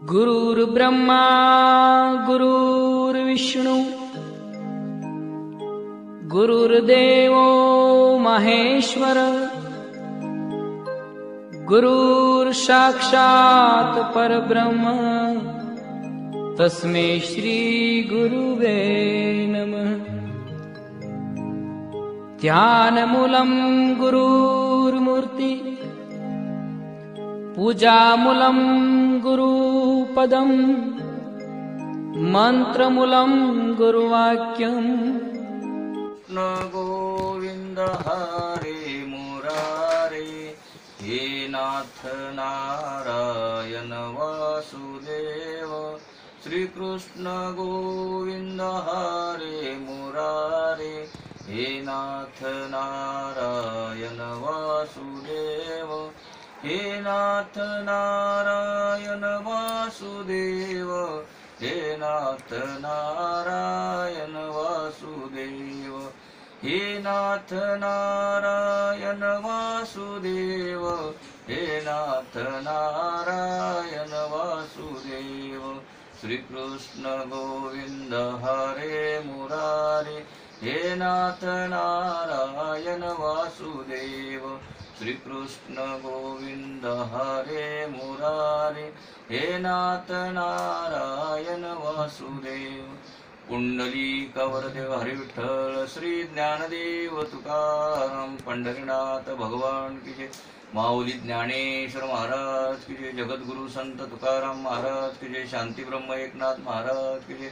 गुरुर्ब्रह्मा गुरुर्विष्णू गुरुर्देवो महेश्वर गुरुर्साक्षात् परब्रह्म तस्मै श्री गुरुवे नमः। ध्यानमूलं गुरुर्मूर्ति पूजामूलं गुरुपदं मन्त्रमूलं गुरुवाक्यम्। न गोविंद हरे मुरारे हे नाथ नारायण वासुदेव। श्री कृष्ण गोविंद हरे मुरारे हे नाथ नारायण वासुदेव। हे नाथ नारायण वासुदेव। हे नाथ नारायण वासुदेव। हे नाथ नारायण वासुदेव। हे नाथ नारायण वासुदेव। श्री कृष्ण गोविंद हरे मुरारे हे नाथ नारायण वासुदेव। श्री कृष्ण गोविंद हरे मुरारे हे नाथ नारायण वासुदेव। पुंडलीकवरदेव हरि विठ्ठल श्री ज्ञानदेव तुकाराम पंढरीनाथ भगवान की जय। माऊली ज्ञानेश्वर महाराज की जय। जगद्गुरु संत तुकाराम महाराज की जय। शांती ब्रह्म एकनाथ महाराज की जय।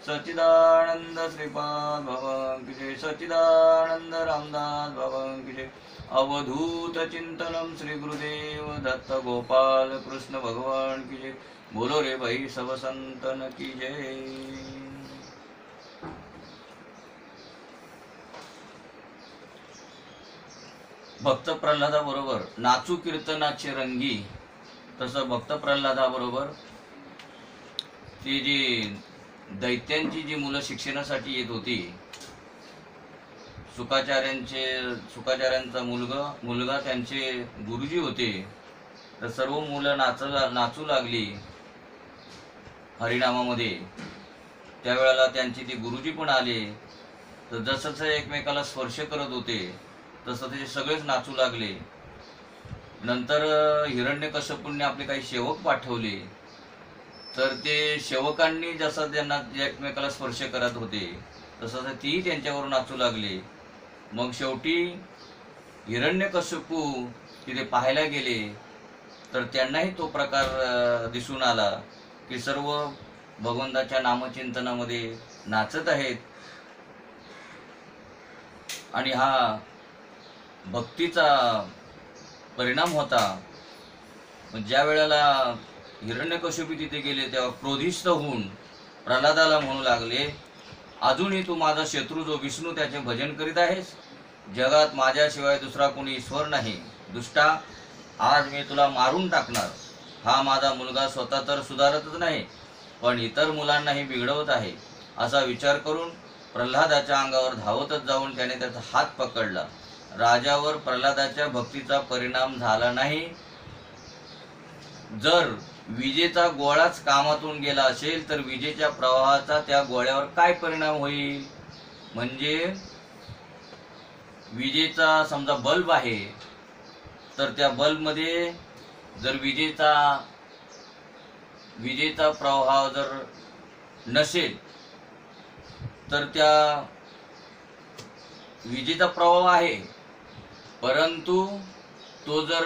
सच्चिदानंद श्रीपाद भगवान की जय। सच्चिदानंद रामदास भगवान की जय। अवधूत चिंतनम श्री गुरुदेव दत्त गोपाल कृष्ण भगवान की जय। बोलो रे भाई सब संतन की जय। भक्त प्रल्हादाबरोबर नाचू कीर्तनाचे रंगी, तसं भक्त प्रल्हादाबरोबर ती जी दैत्यांची जी मुलं शिक्षणासाठी येत होती, सुकाचार्यांचा मुलगा त्यांचे गुरुजी होते, तर सर्व मुलं नाचू लागली हरिनामामध्ये। त्यावेळेला त्यांची ती गुरुजी पण आले, तर जसं एकमेकाला स्पर्श करत होते तसं ते सगळेच नाचू लागले। नंतर हिरण्यकश्यपूंनी आपले काही सेवक पाठवले, तर ते सेवकांनी जसं त्यांना एकमेकाला स्पर्श करत होते तसं तीही त्यांच्यावर नाचू लागले। मग शेवटी हिरण्यकश्यपू तिथे पाहायला गेले, तर त्यांनाही तो प्रकार दिसून आला की सर्व भगवंताच्या नामचिंतनामध्ये नाचत आहेत, आणि हा भक्तीचा परिणाम होता। ज्या वेळेला हिरण्यकश्यपू तिथे गेले तेव्हा क्रोधिष्ठ होऊन प्रल्हादाला म्हणू लागले, अजूनही तू माझा शत्रू जो विष्णू त्याचे भजन करीत आहेस? जगात माझ्याशिवाय दुसरा कोणी ईश्वर नाही। दुष्टा, आज मी तुला मारून टाकणार। हा माझा मुलगा स्वतः तर सुधारतच नाही, पण इतर मुलांनाही बिघडवत आहे। असा विचार करून प्रल्हादाच्या अंगावर धावतच जाऊन त्याने त्याचा हात पकडला। राजावर प्रल्हादाच्या भक्तीचा परिणाम झाला नाही। जर विजेचा गोळाच कामातून गेला असेल तर विजेच्या प्रवाहाचा त्या गोळ्यावर काय परिणाम होईल? म्हणजे विजेचा समजा बल्ब आहे, तर त्या बल्बमध्ये जर विजेचा प्रवाह जर नसेल तर त्या विजेचा प्रवाह आहे, परंतु तो जर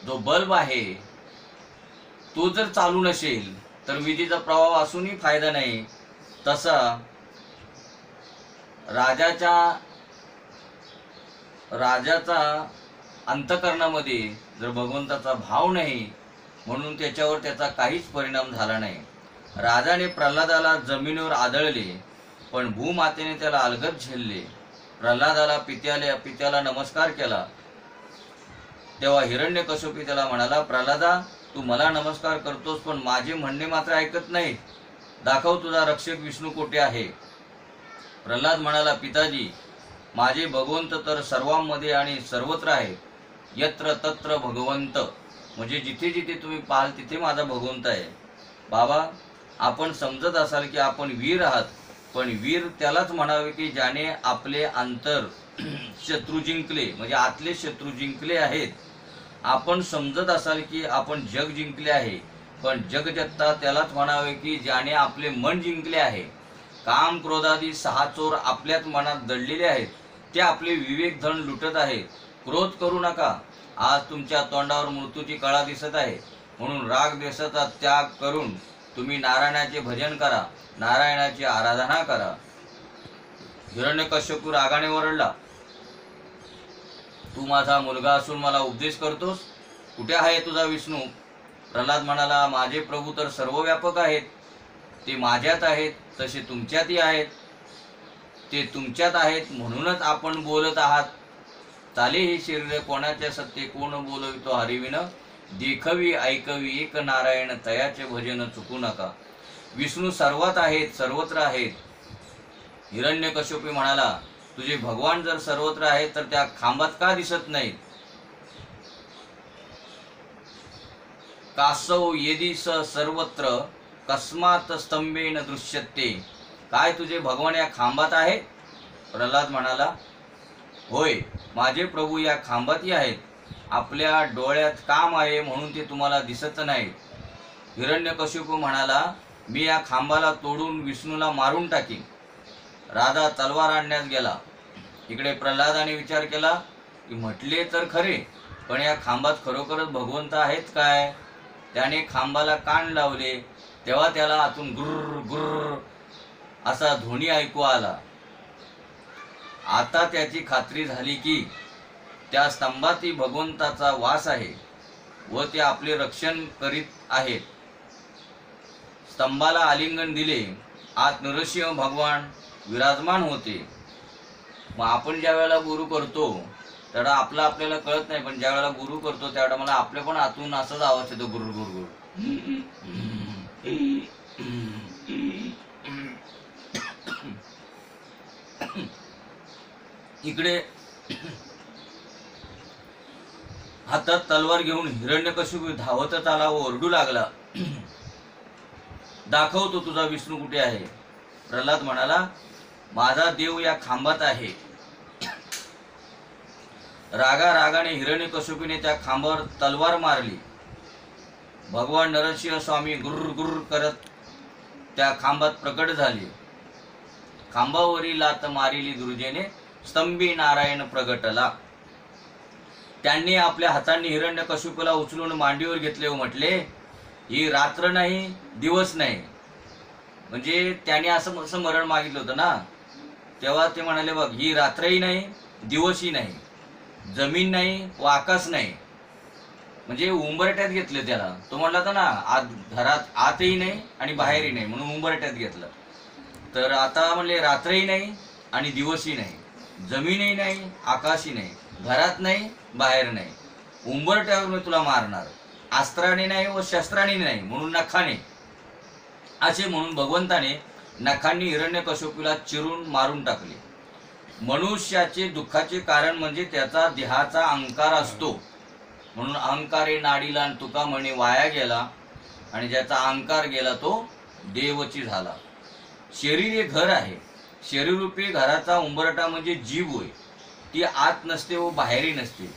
जो बल्ब आहे तो जर चालू नसेल तर विजेचा प्रवाह असूनही फायदा नाही। तसा राजाचा अंतःकरणामध्ये जर भगवंताचा भाव नाही, म्हणून त्याच्यावर त्याचा काहीच परिणाम झाला नाही। राजाने प्रल्हादाला जमिनीवर आदळले, पण भूमातेने त्याला अलगद झेलले। प्रल्हादाला पित्याला नमस्कार केला, तेव्हा हिरण्यकश्यपू त्याला म्हणाला, प्रल्हादा, तू मला नमस्कार करतोस पण माझे म्हणणे मात्र ऐकत नाही। दाखव तुझा रक्षक विष्णू कोठे आहे? प्रल्हाद म्हणाला, पिताजी, माझे भगवंत तर सर्वांमध्ये आणि सर्वत्र आहे। यत्र तत्र भगवंत म्हणजे जिथे जिथे तुम्ही पाहाल तिथे माझा भगवंत आहे. बाबा, आपण समजत असाल की आपण वीर आहात, पण वीर त्यालाच म्हणावे की ज्याने आपले अंतर शत्रू जिंकले, म्हणजे आतले शत्रू जिंकले आहेत. आपण समजत असाल की आपण जग जिंकले आहे, पण जगजत्ता त्यालाच म्हणावे की ज्याने आपले मन जिंकले आहे. काम क्रोधादी 6 चोर आपल्याच मनात दडलेले आहेत, ते आपले विवेक धन लुटत आहेत. क्रोध करू नका, आज तुमच्या तोंडावर मृत्यूची कळा दिसत आहे. म्हणून राग द्वेषाचा त्याग करून तुम्ही नारायणाचे भजन करा, नारायणाची आराधना करा. हिरण्यकश्यपू रागाने ओरडला, तू माझा मुलगा असून मला उपदेश करतोस? कुठे आहे तुझा विष्णू? प्रल्हाद म्हणाला, माझे प्रभू तर सर्व व्यापक आहेत. ते माझ्यात आहेत तसे तुमच्यातही आहेत. ते तुमच्यात आहेत म्हणूनच आपण बोलत आहात. चाले हे शरीर कोणाच्या सत्ते कोण बोलवितो हरिविन. देखवी ऐकवी एक नारायण तयाचे भजन चुकू नका. विष्णू सर्वात आहेत, सर्वत्र आहेत. हिरण्यकश्यपू म्हणाला, तुझे भगवान जर सर्वत्र आहेत तर त्या खांबात का दिसत नाहीत? कासव येदी स सर्वत्र कस्मात स्तंभेन दृश्यते. काय तुझे भगवान या खांबात आहे? प्रल्हाद म्हणाला, होय, माझे प्रभू या खांबातही आहेत. आपल्या डोळ्यात काम आहे म्हणून ते तुम्हाला दिसत नाहीत. हिरण्यकश्यपू म्हणाला, मी या खांबाला तोडून विष्णूला मारून टाकीन. राजा तलवार आणण्यास गेला. इकडे प्रल्हादाने विचार केला की म्हटले तर खरे, पण या खांबात खरोखरच भगवंत आहेत काय? त्याने खांबाला कान लावले, तेव्हा त्याला आतून गुर्र गुर्र असा ध्वनी ऐकू आला. आता त्याची खात्री झाली की त्या स्तंभातही भगवंताचा वास आहे व ते आपले रक्षण करीत आहेत. स्तंभाला आलिंगन दिले. आत नरसिंह भगवान विराजमान होते. मग आपण ज्या वेळेला गुरु करतो त्यावेळेला आपल्याला कळत नाही, पण ज्या वेळेला गुरु करतो त्यावेळेला मला आपल्या पण आतून असाच आवाज येतो, गुरु गुरु गुरु. इकडे हातात तलवार घेऊन हिरण्यकश्यपू धावतच आला व ओरडू लागला, दाखवतो तुझा विष्णू कुठे आहे. प्रल्हाद म्हणाला, माझा देव या खांबात आहे. रागाने हिरण्यकश्यपूने त्या खांबावर तलवार मारली. भगवान नरसिंह स्वामी गुर्र गुर्र करत त्या खांबात प्रकट झाले. खांबावरील लात मारिली दुर्जेने स्तंभी नारायण प्रगटला. त्यांनी आपल्या हातांनी हिरण्यकश्यपूला उचलून मांडीवर घेतले व म्हटले, ही रात्र नाही दिवस नाही. म्हणजे त्याने असं मरण मागितलं होतं ना, तेव्हा ते म्हणाले, बघ, ही रात्रही नाही दिवसही नाही, जमीन नाही व आकाश नाही. म्हणजे उंबरट्यात घेतले त्याला. तो म्हणला होता ना, घरात आतही नाही आणि बाहेरही नाही, म्हणून उंबरट्यात घेतलं. तर आता म्हणले रात्रही नाही आणि दिवसही नाही, जमीनही नाही आकाशही नाही, घरात नाही बाहेर नाही, उंबरट्यावर मी तुला मारणार. अस्त्राने नाही व शस्त्राने नाही, म्हणून नखाने. असे म्हणून भगवंताने नखांनी हिरण्यकश्यपूला चिरून मारून टाकले. मनुष्याचे दुःखाचे कारण म्हणजे त्याचा देहाचा अहंकार असतो. म्हणून अहंकारे नाडीला तुका म्हणे वाया गेला, आणि ज्याचा अहंकार गेला तो देवची झाला. शरीर हे घर आहे. शरीररूपी घराचा उंबरटा म्हणजे जीव होय. ती आत नसते व बाहेरही नसते.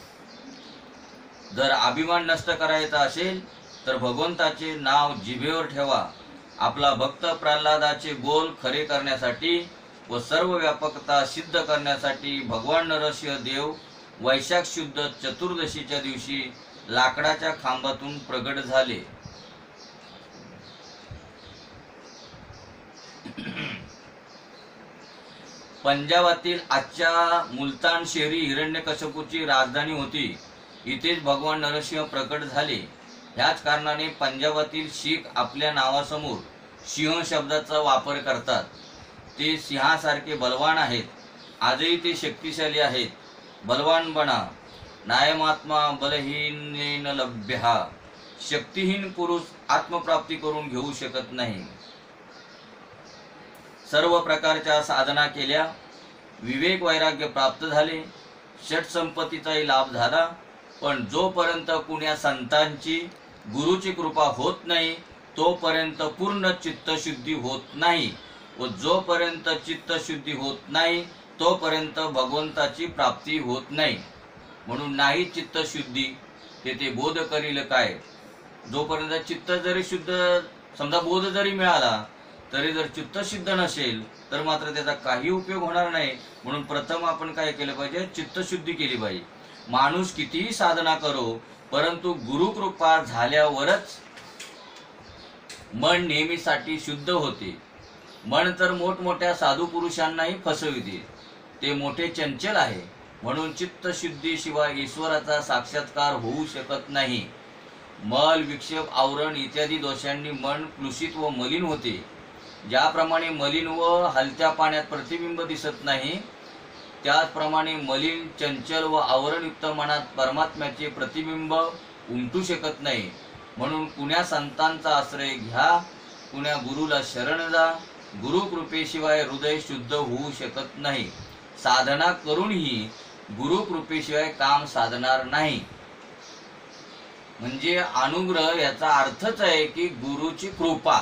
जर अभिमान नष्ट करायचा असेल तर भगवंताचे नाव जिभेवर ठेवा. आपला भक्त प्रल्हादाचे बोल खरे करण्यासाठी व सर्व व्यापकता सिद्ध करण्यासाठी भगवान नरसिंह देव वैशाख शुद्ध चतुर्दशीच्या दिवशी लाकडाच्या खांबातून प्रगट झाले. पंजाबातील आजच्या मुलतान शहरी हिरण्यकश्यपूची राजधानी होती. इथेच भगवान नरसिंह प्रकट झाले. ह्याच कारणाने पंजाबातील शीख आपल्या नावासमोर सिंह शब्दाचा वापर करतात. ते सिंहासारखे बलवान आहेत. आजही ते शक्तिशाली आहेत. बलवान बना, नायमात्मा बलहीनेन लभ्यः. शक्तिहीन पुरुष आत्मप्राप्ती करून घेऊ शकत नाही. सर्व प्रकारच्या साधना केल्या, विवेक वैराग्य प्राप्त झाले, षट संपत्तीचाही लाभ झाला. पण जोपर्यंत कुण्या संतांची गुरुची कृपा होत नाही तोपर्यंत पूर्ण चित्तशुद्धी होत नाही, व जोपर्यंत चित्तशुद्धी होत नाही तोपर्यंत भगवंताची प्राप्ती होत नाही. म्हणून नाही चित्तशुद्धी तेथे बोध करील काय. जोपर्यंत चित्त जरी शुद्ध, समजा बोध जरी मिळाला तरी जर चित्त शुद्ध नसेल तर मात्र त्याचा काही उपयोग होणार नाही. म्हणून प्रथम आपण काय केलं पाहिजे, चित्तशुद्धी केली पाहिजे. माणूस कितीही साधना करो परंतु गुरुकृपा झाल्यावरच मन नेहमीसाठी शुद्ध होते. मन तर मोठमोठ्या साधू पुरुषांनाही फसविते, ते मोठे चंचल आहे. म्हणून चित्तशुद्धीशिवाय ईश्वराचा साक्षात्कार होऊ शकत नाही. मल, विक्षेप, आवरण इत्यादी दोषांनी मन क्लुषित व मलिन होते. ज्याप्रमाणे मलिन व हलत्या पाण्यात प्रतिबिंब दिसत नाही, त्याचप्रमाणे मलिन, चंचल व आवरणयुक्त मनात परमात्म्याचे प्रतिबिंब उमटू शकत नाही. म्हणून कुण्या संतांचा आश्रय घ्या, कुण्या गुरुला शरण जा. गुरुकृपेशिवाय हृदय शुद्ध होऊ शकत नाही. साधना करूनही गुरुकृपेशिवाय काम साधणार नाही. म्हणजे अनुग्रह याचा अर्थच आहे की गुरुची कृपा,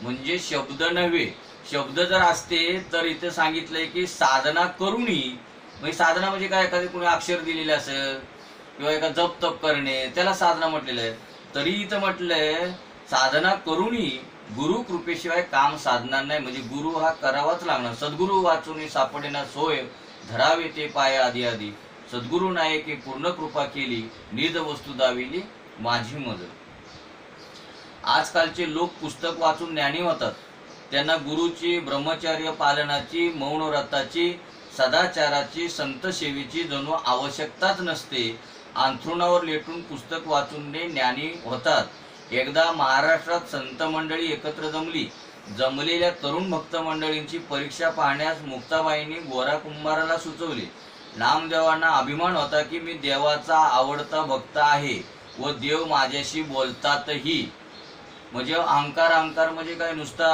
म्हणजे शब्द नव्हे. शब्द जर असते तर इथे सांगितलंय की साधना करूनही, म्हणजे साधना म्हणजे काय, एखादे कोणी अक्षर दिलेले असेल किंवा एका जप तप करणे त्याला साधना म्हटलेलं आहे. तरी इथं म्हटलंय साधना करूनही गुरु कृपेशिवाय काम साधणार नाही. म्हणजे गुरु हा करावाच लागणार. सद्गुरु वाचून सापडेना सोय, धरावे ते पाय आधी आधी. सद्गुरु नाही की पूर्ण कृपा केली, निज वस्तू दाविली माझी मदत. आजकालचे लोक पुस्तक वाचून ज्ञानी होतात. त्यांना गुरुची, ब्रह्मचर्य पालनाची, मौन व्रताची, सदाचाराची, संत सेवेची जणू आवश्यकताच नसते. अंथरुणावर लेटून पुस्तक वाचून ज्ञानी होतात. एकदा महाराष्ट्रात संत मंडळी एकत्र जमली. जमलेल्या तरुण भक्त मंडळींची परीक्षा पाहण्यास मुक्ताबाईंनी गोरा कुंभाराला सुचवले. नामदेवांना अभिमान होता की मी देवाचा आवडता भक्त आहे व देव माझ्याशी बोलतातही. म्हणजे अहंकार म्हणजे नुसता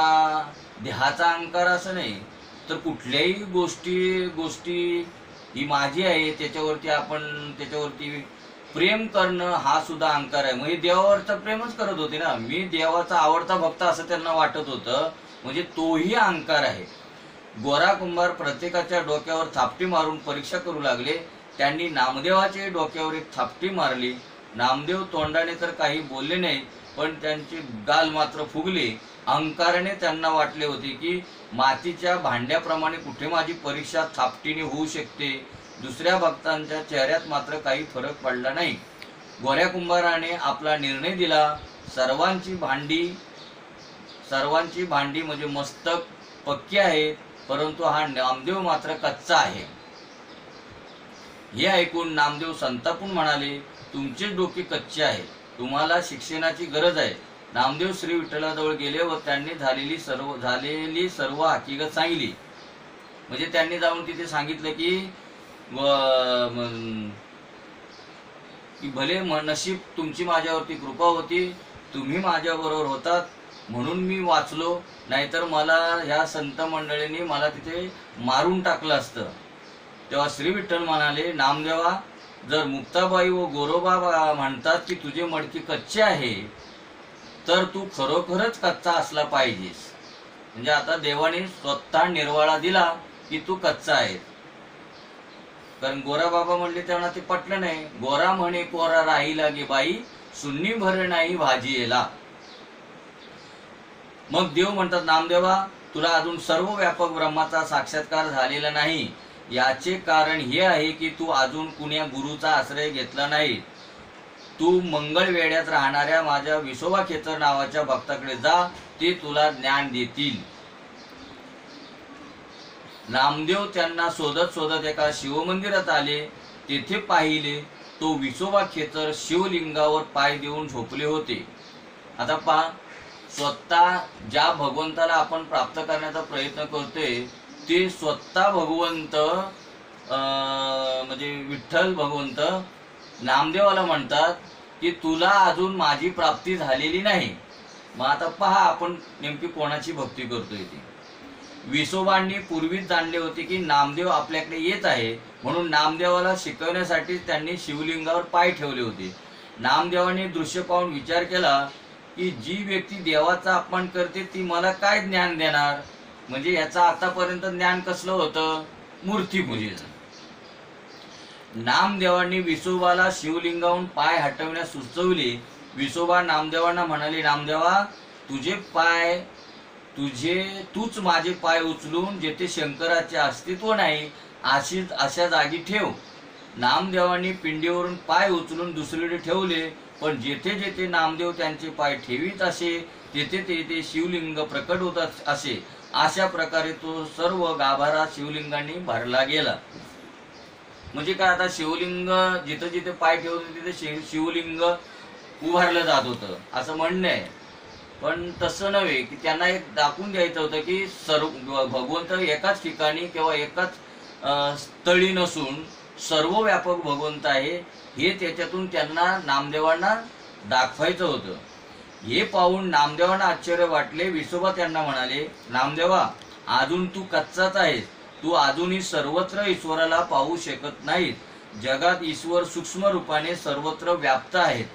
देहाचा अहंकार असं नाही, तर कुठल्याही गोष्टी ही माझी आहे त्याच्यावरती प्रेम करणं हा सुद्धा अहंकार आहे. म्हणजे देवावरचा प्रेमच करत होते ना, मी देवाचा आवडता भक्त असं त्यांना वाटत होतं, म्हणजे तोही अहंकार आहे. गोरा कुंभार प्रत्येकाच्या डोक्यावर थापटी मारून परीक्षा करू लागले. त्यांनी नामदेवाच्या डोक्यावर एक थापटी मारली. नामदेव तोंडाने तर काही बोलले नाही, पण त्यांचे गाल मात्र फुगले. अहंकाराने त्यांना वाटले होते की मातीच्या भांड्याप्रमाणे कुठे माझी परीक्षा थापटीने होऊ शकते. दुसऱ्या भक्तांच्या चेहऱ्यात मात्र काही फरक पडला नाही. गोऱ्या कुंभाराने आपला निर्णय दिला. सर्वांची भांडी म्हणजे मस्तक पक्की आहे, परंतु हा नामदेव मात्र कच्चा आहे. हे ऐकून नामदेव संतापून म्हणाले, तुमचे डोके कच्चे आहे, तुम्हाला शिक्षणाची गरज आहे. नामदेव श्री विठ्ठलाजवळ गेले व त्यांनी झालेली सर्व हकीकत सांगितली. म्हणजे त्यांनी जाऊन तिथे सांगितलं की भले नशीब तुमची माझ्यावरती कृपा होती, तुम्ही माझ्याबरोबर होतात म्हणून मी वाचलो, नाहीतर मला ह्या संत मंडळींनी मला तिथे मारून टाकलं असतं. तेव्हा श्री विठ्ठल म्हणाले, नामदेवा, जर मुक्ताबाई व गोरोबा म्हणतात की तुझे मडके कच्चे आहे, तर तू खरोखरच कच्चा असला पाहिजेस. म्हणजे आता देवाने स्वतः निर्वाळा दिला की तू कच्चा आहे. कारण गोरा बाबा म्हणले तेव्हा ते पटलं नाही. गोरा म्हणे कोरा राहिला गे बाई, सुन्नी भर नाही भाजीला. मग देव म्हणतात, नामदेवा, तुला अजून सर्व व्यापक ब्रह्माचा साक्षात्कार झालेला नाही. याचे कारण हे आहे की तू अजून कुण्या गुरुचा आश्रय घेतला नाही. तू मंगळवेढ्यात राहणाऱ्या माझ्या विसोबा खेचर नावाच्या भक्ताकडे जा, ते तुला ज्ञान देतील. नामदेव त्यांना शोधत एका शिवमंदिरात आले. तेथे पाहिले तो विसोबा खेचर शिवलिंगावर पाय देऊन झोपले होते. आता पहा, स्वतः ज्या भगवंताला आपण प्राप्त करण्याचा प्रयत्न करतोय ते स्वतः भगवंत म्हणजे विठ्ठल भगवंत नामदेवाला म्हणतात की तुला अजून माझी प्राप्ती झालेली नाही. मग आता पहा आपण नेमकी कोणाची भक्ती करतोय ती. विसोबांनी पूर्वीच जाणले होते की नामदेव आपल्याकडे येत आहे, म्हणून नामदेवाला शिकवण्यासाठी त्यांनी शिवलिंगावर पाय ठेवले होते. नामदेवाने दृश्य पाहून विचार केला की जी व्यक्ती देवाचा अपमान करते ती मला काय ज्ञान देणार. म्हणजे याचा आतापर्यंत ज्ञान कसलं होतं, मूर्तीपूजेचं. नामदेवांनी विसोबाला शिवलिंगावरून पाय हटवण्यास सुचवले. विसोबा नामदेवांना म्हणाले, नामदेवा, तुझे पाय तूच माझे पाय उचलून जेथे शंकराचे अस्तित्व नाही अशा जागी ठेव. नामदेवांनी पिंडीवरून पाय उचलून दुसरीकडे ठेवले, पण जेथे जेथे नामदेव त्यांचे पाय ठेवीत असे तेथे तेथे शिवलिंग प्रकट होत असे. अशा प्रकारे तो सर्व गाभारा शिवलिंगांनी भरला गेला. म्हणजे काय, आता शिवलिंग जिथे जिथे पाय ठेवत तिथे शिवलिंग उभारलं जात होतं असं म्हणणं आहे. पण तसं नव्हे, की त्यांना एक दाखवून द्यायचं होतं की सर्व भगवंत एकाच ठिकाणी किंवा एकाच स्थळी नसून सर्व व्यापक भगवंत आहे, हे त्याच्यातून त्यांना नामदेवांना दाखवायचं होतं. हे पाहून नामदेवांना आश्चर्य वाटले. विसोबा त्यांना म्हणाले, नामदेवा, अजून तू कच्चाच आहेस. तू अजूनही सर्वत्र ईश्वराला पाहू शकत नाहीस. जगात ईश्वर सूक्ष्म रूपाने सर्वत्र व्याप्त आहेत.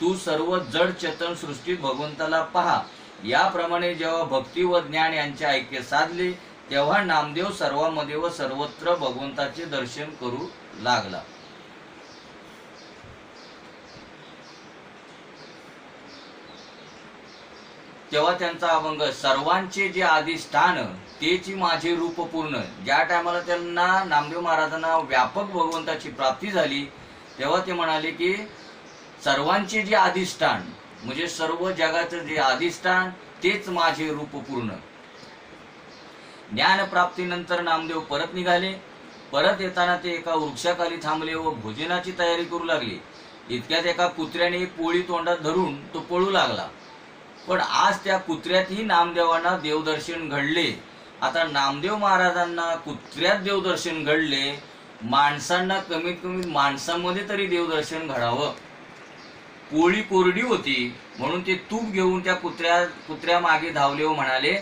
तू सर्व जड चेतन सृष्टीत भगवंताला पहा. याप्रमाणे जेव्हा भक्ती व ज्ञान यांचे ऐक्य साधले तेव्हा नामदेव सर्वांमध्ये व सर्वत्र भगवंताचे दर्शन करू लागला. तेव्हा त्यांचा अभंग, सर्वांचे जे अधिष्ठान तेची माझे रूप पूर्ण. ज्या टायमाला त्यांना नामदेव महाराजांना व्यापक भगवंताची प्राप्ती झाली तेव्हा ते म्हणाले की सर्वांचे जे अधिष्ठान म्हणजे सर्व जगाचं जे अधिष्ठान तेच माझे रूप पूर्ण. ज्ञानप्राप्तीनंतर नामदेव परत निघाले. परत येताना ते एका वृक्षाखाली थांबले व भोजनाची तयारी करू लागले. इतक्यात एका कुत्र्याने एक पोळी तोंडात धरून तो पळू लागला. पण आज त्या कुत्र्यातही नामदेवांना देवदर्शन घडले. आता नामदेव महाराजांना कुत्र्यात देवदर्शन घडले, माणसांना कमीत कमी माणसांमध्ये तरी देवदर्शन घडावं. पोळी कोरडी होती म्हणून ते तूप घेऊन त्या कुत्र्या मागे धावले व म्हणाले,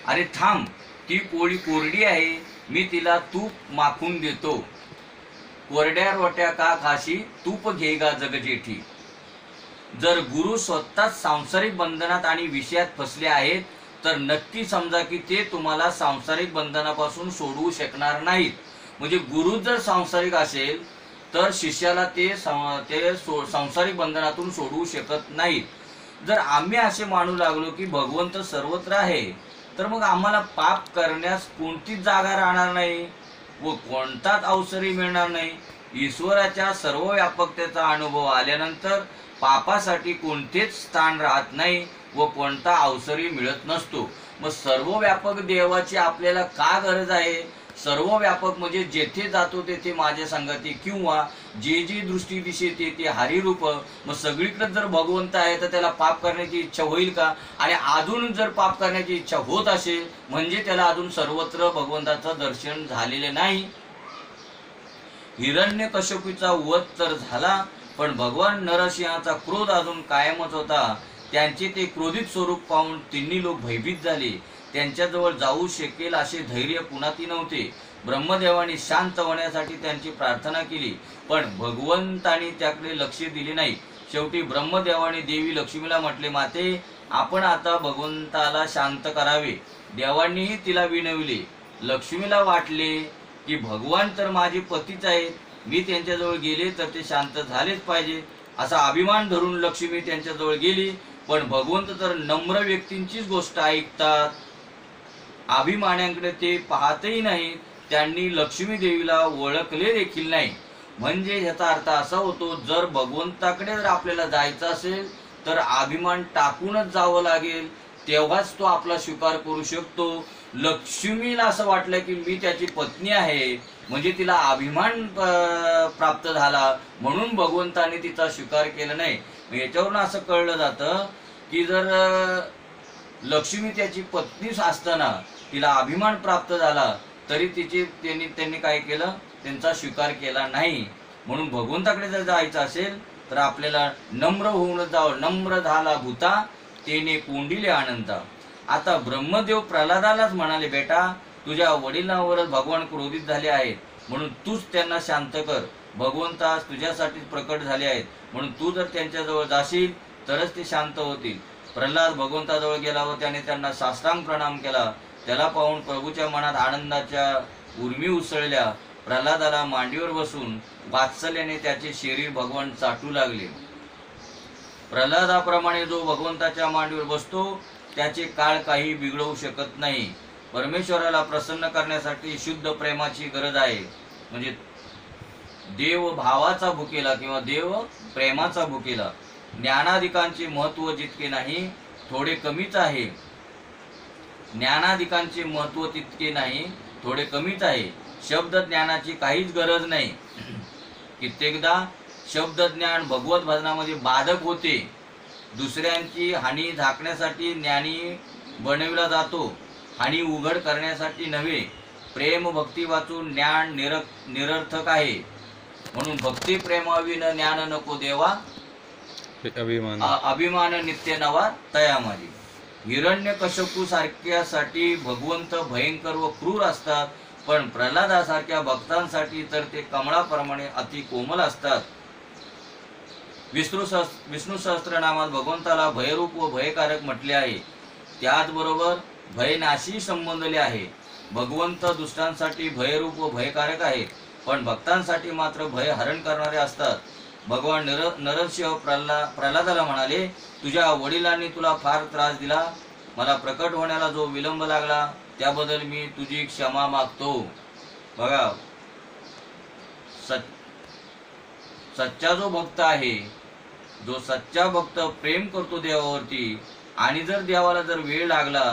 अरे थांब, ती पोळी कोरडी आहे, मी तिला तूप माखून देतो. कोरड्या रोट्या का खाशी, तूप घेगा जगजेठी. जर गुरु स्वतःच सांसारिक बंधनात आणि विषयात फसले आहेत तर नक्की समजा की ते तुम्हाला सांसारिक बंधनापासून सोडवू शकणार नाहीत. म्हणजे गुरु जर सांसारिक असेल तर शिष्याला ते सांसारिक बंधनातून सोडवू शकत नाहीत. जर आम्ही असे मानू लागलो की भगवंत सर्वत्र आहे तर मग आम्हाला पाप करण्यास कोणतीच जागा राहणार नाही व कोणताच अवसरही मिळणार नाही. ईश्वराच्या सर्व व्यापकतेचा अनुभव आल्यानंतर पापासाठी कोणतेच स्थान राहत नाही व कोणता अवसरही मिळत नसतो. मग सर्व व्यापक देवाची आपल्याला का गरज आहे? सर्व व्यापक म्हणजे जेथे जातो तेथे माझ्या संगती किंवा जे जी दृष्टी दिशे ते हरिरूप. मग सगळीकडे जर भगवंत आहे तर त्याला पाप करण्याची इच्छा होईल का? आणि अजून जर पाप करण्याची इच्छा होत असेल म्हणजे त्याला अजून सर्वत्र भगवंताचं दर्शन झालेले नाही. हिरण्यकश्यपूचा वध तर झाला पण भगवान नरसिंहाचा क्रोध अजून कायमच होता. त्यांचे ते क्रोधित स्वरूप पाहून तिन्ही लोक भयभीत झाले. त्यांच्याजवळ जाऊ शकेल असे धैर्य कुणाती नव्हते. ब्रह्मदेवाने शांत होण्यासाठी त्यांची प्रार्थना केली पण भगवंताने त्याकडे लक्ष दिले नाही. शेवटी ब्रह्मदेवाने देवी लक्ष्मीला म्हटले, माते, आपण आता भगवंताला शांत करावे. देवांनीही तिला विनवले. लक्ष्मीला वाटले की भगवान तर माझे पतीच आहेत, मी त्यांच्याजवळ गेले तर ते शांत झालेच पाहिजे असा अभिमान धरून लक्ष्मी त्यांच्याजवळ गेली. पण भगवंत तर नम्र व्यक्तींचीच गोष्ट ऐकतात, अभिमान्यांकडे ते पाहतही नाही. त्यांनी लक्ष्मी देवीला ओळखले देखील नाही. म्हणजे ह्याचा अर्थ असा होतो, जर भगवंताकडे जर आपल्याला जायचं असेल तर अभिमान टाकूनच जावं लागेल, तेव्हाच तो आपला स्वीकार करू शकतो. लक्ष्मीला असं वाटलं की मी त्याची पत्नी आहे म्हणजे तिला अभिमान प्राप्त झाला म्हणून भगवंताने तिचा स्वीकार केला नाही. याच्यावरून असं कळलं जातं की जर लक्ष्मी त्याची पत्नी असताना तिला अभिमान प्राप्त झाला तरी त्यांनी काय केलं, त्यांचा स्वीकार केला नाही. म्हणून भगवंताकडे जर जायचं असेल तर आपल्याला नम्र होऊन जावं. नम्र झाला भूता तेने कोंडिले अनंता. आता ब्रह्मदेव प्रल्हादालाच म्हणाले, बेटा तुझ्या वडिलांवरच भगवान क्रोधित झाले आहेत, म्हणून तूच त्यांना शांत कर. भगवंत आज तुझ्यासाठीच प्रकट झाले आहेत, म्हणून तू जर त्यांच्याजवळ जाशील तरच ते शांत होतील. प्रल्हाद भगवंताजवळ गेला व त्याने त्यांना साष्टांग प्रणाम केला. त्याला पाहून प्रभूच्या मनात आनंदाच्या उर्मी उसळल्या. प्रल्हादाला मांडीवर बसून वात्सल्याने त्याचे शरीर भगवान चाटू लागले. प्रल्हादाप्रमाणे जो भगवंताच्या मांडीवर बसतो त्याचे काळ काही बिघडवू शकत नाही. परमेश्वराला प्रसन्न करण्यासाठी शुद्ध प्रेमाची गरज आहे. म्हणजे देव भावाचा भुकेला किंवा देव प्रेमाचा भुकेला. ज्ञानाधिकांचे महत्त्व जितके नाही थोडे कमीच आहे. ज्ञानाधिकांचे महत्त्व तितके नाही थोडे कमीच आहे. शब्द ज्ञानाची काहीच गरज नाही. कित्येकदा शब्द ज्ञान भगवत भजनामध्ये बाधक होते. दुसऱ्यांची हानी झाकण्यासाठी ज्ञानी बनविला जातो, हानी उघड करण्यासाठी नव्हे. प्रेम भक्ती वाचून ज्ञान निरर्थक आहे. म्हणून भक्ती प्रेमाविन ज्ञान नको देवा, अभिमान नित्य नवा तया माझी. हिरण्यकश्यपू सारख्यासाठी भगवंत भयंकर व क्रूर असतात, पण प्रल्हादासारख्या भक्तांसाठी तर ते कमळाप्रमाणे अति कोमल असतात. विष्णू सहस्त्रनामात भगवंताला भयरूप व भयकारक म्हटले आहे. त्याचबरोबर भयनाशी संबंधले आहे. भगवंत दुष्टांसाठी भयरूप व भयकारक आहे, पण भक्तांसाठी मात्र भय हरण करणारे असतात. भगवान नरसिंह प्रल्हादाला म्हणाले, तुझ्या वडिलांनी तुला फार त्रास दिला. मला प्रकट होण्याला जो विलंब लागला त्याबद्दल मी तुझी क्षमा मागतो. बघा, सच्चा जो भक्त आहे, जो सच्चा भक्त प्रेम करतो देवावरती, आणि जर देवाला जर वेळ लागला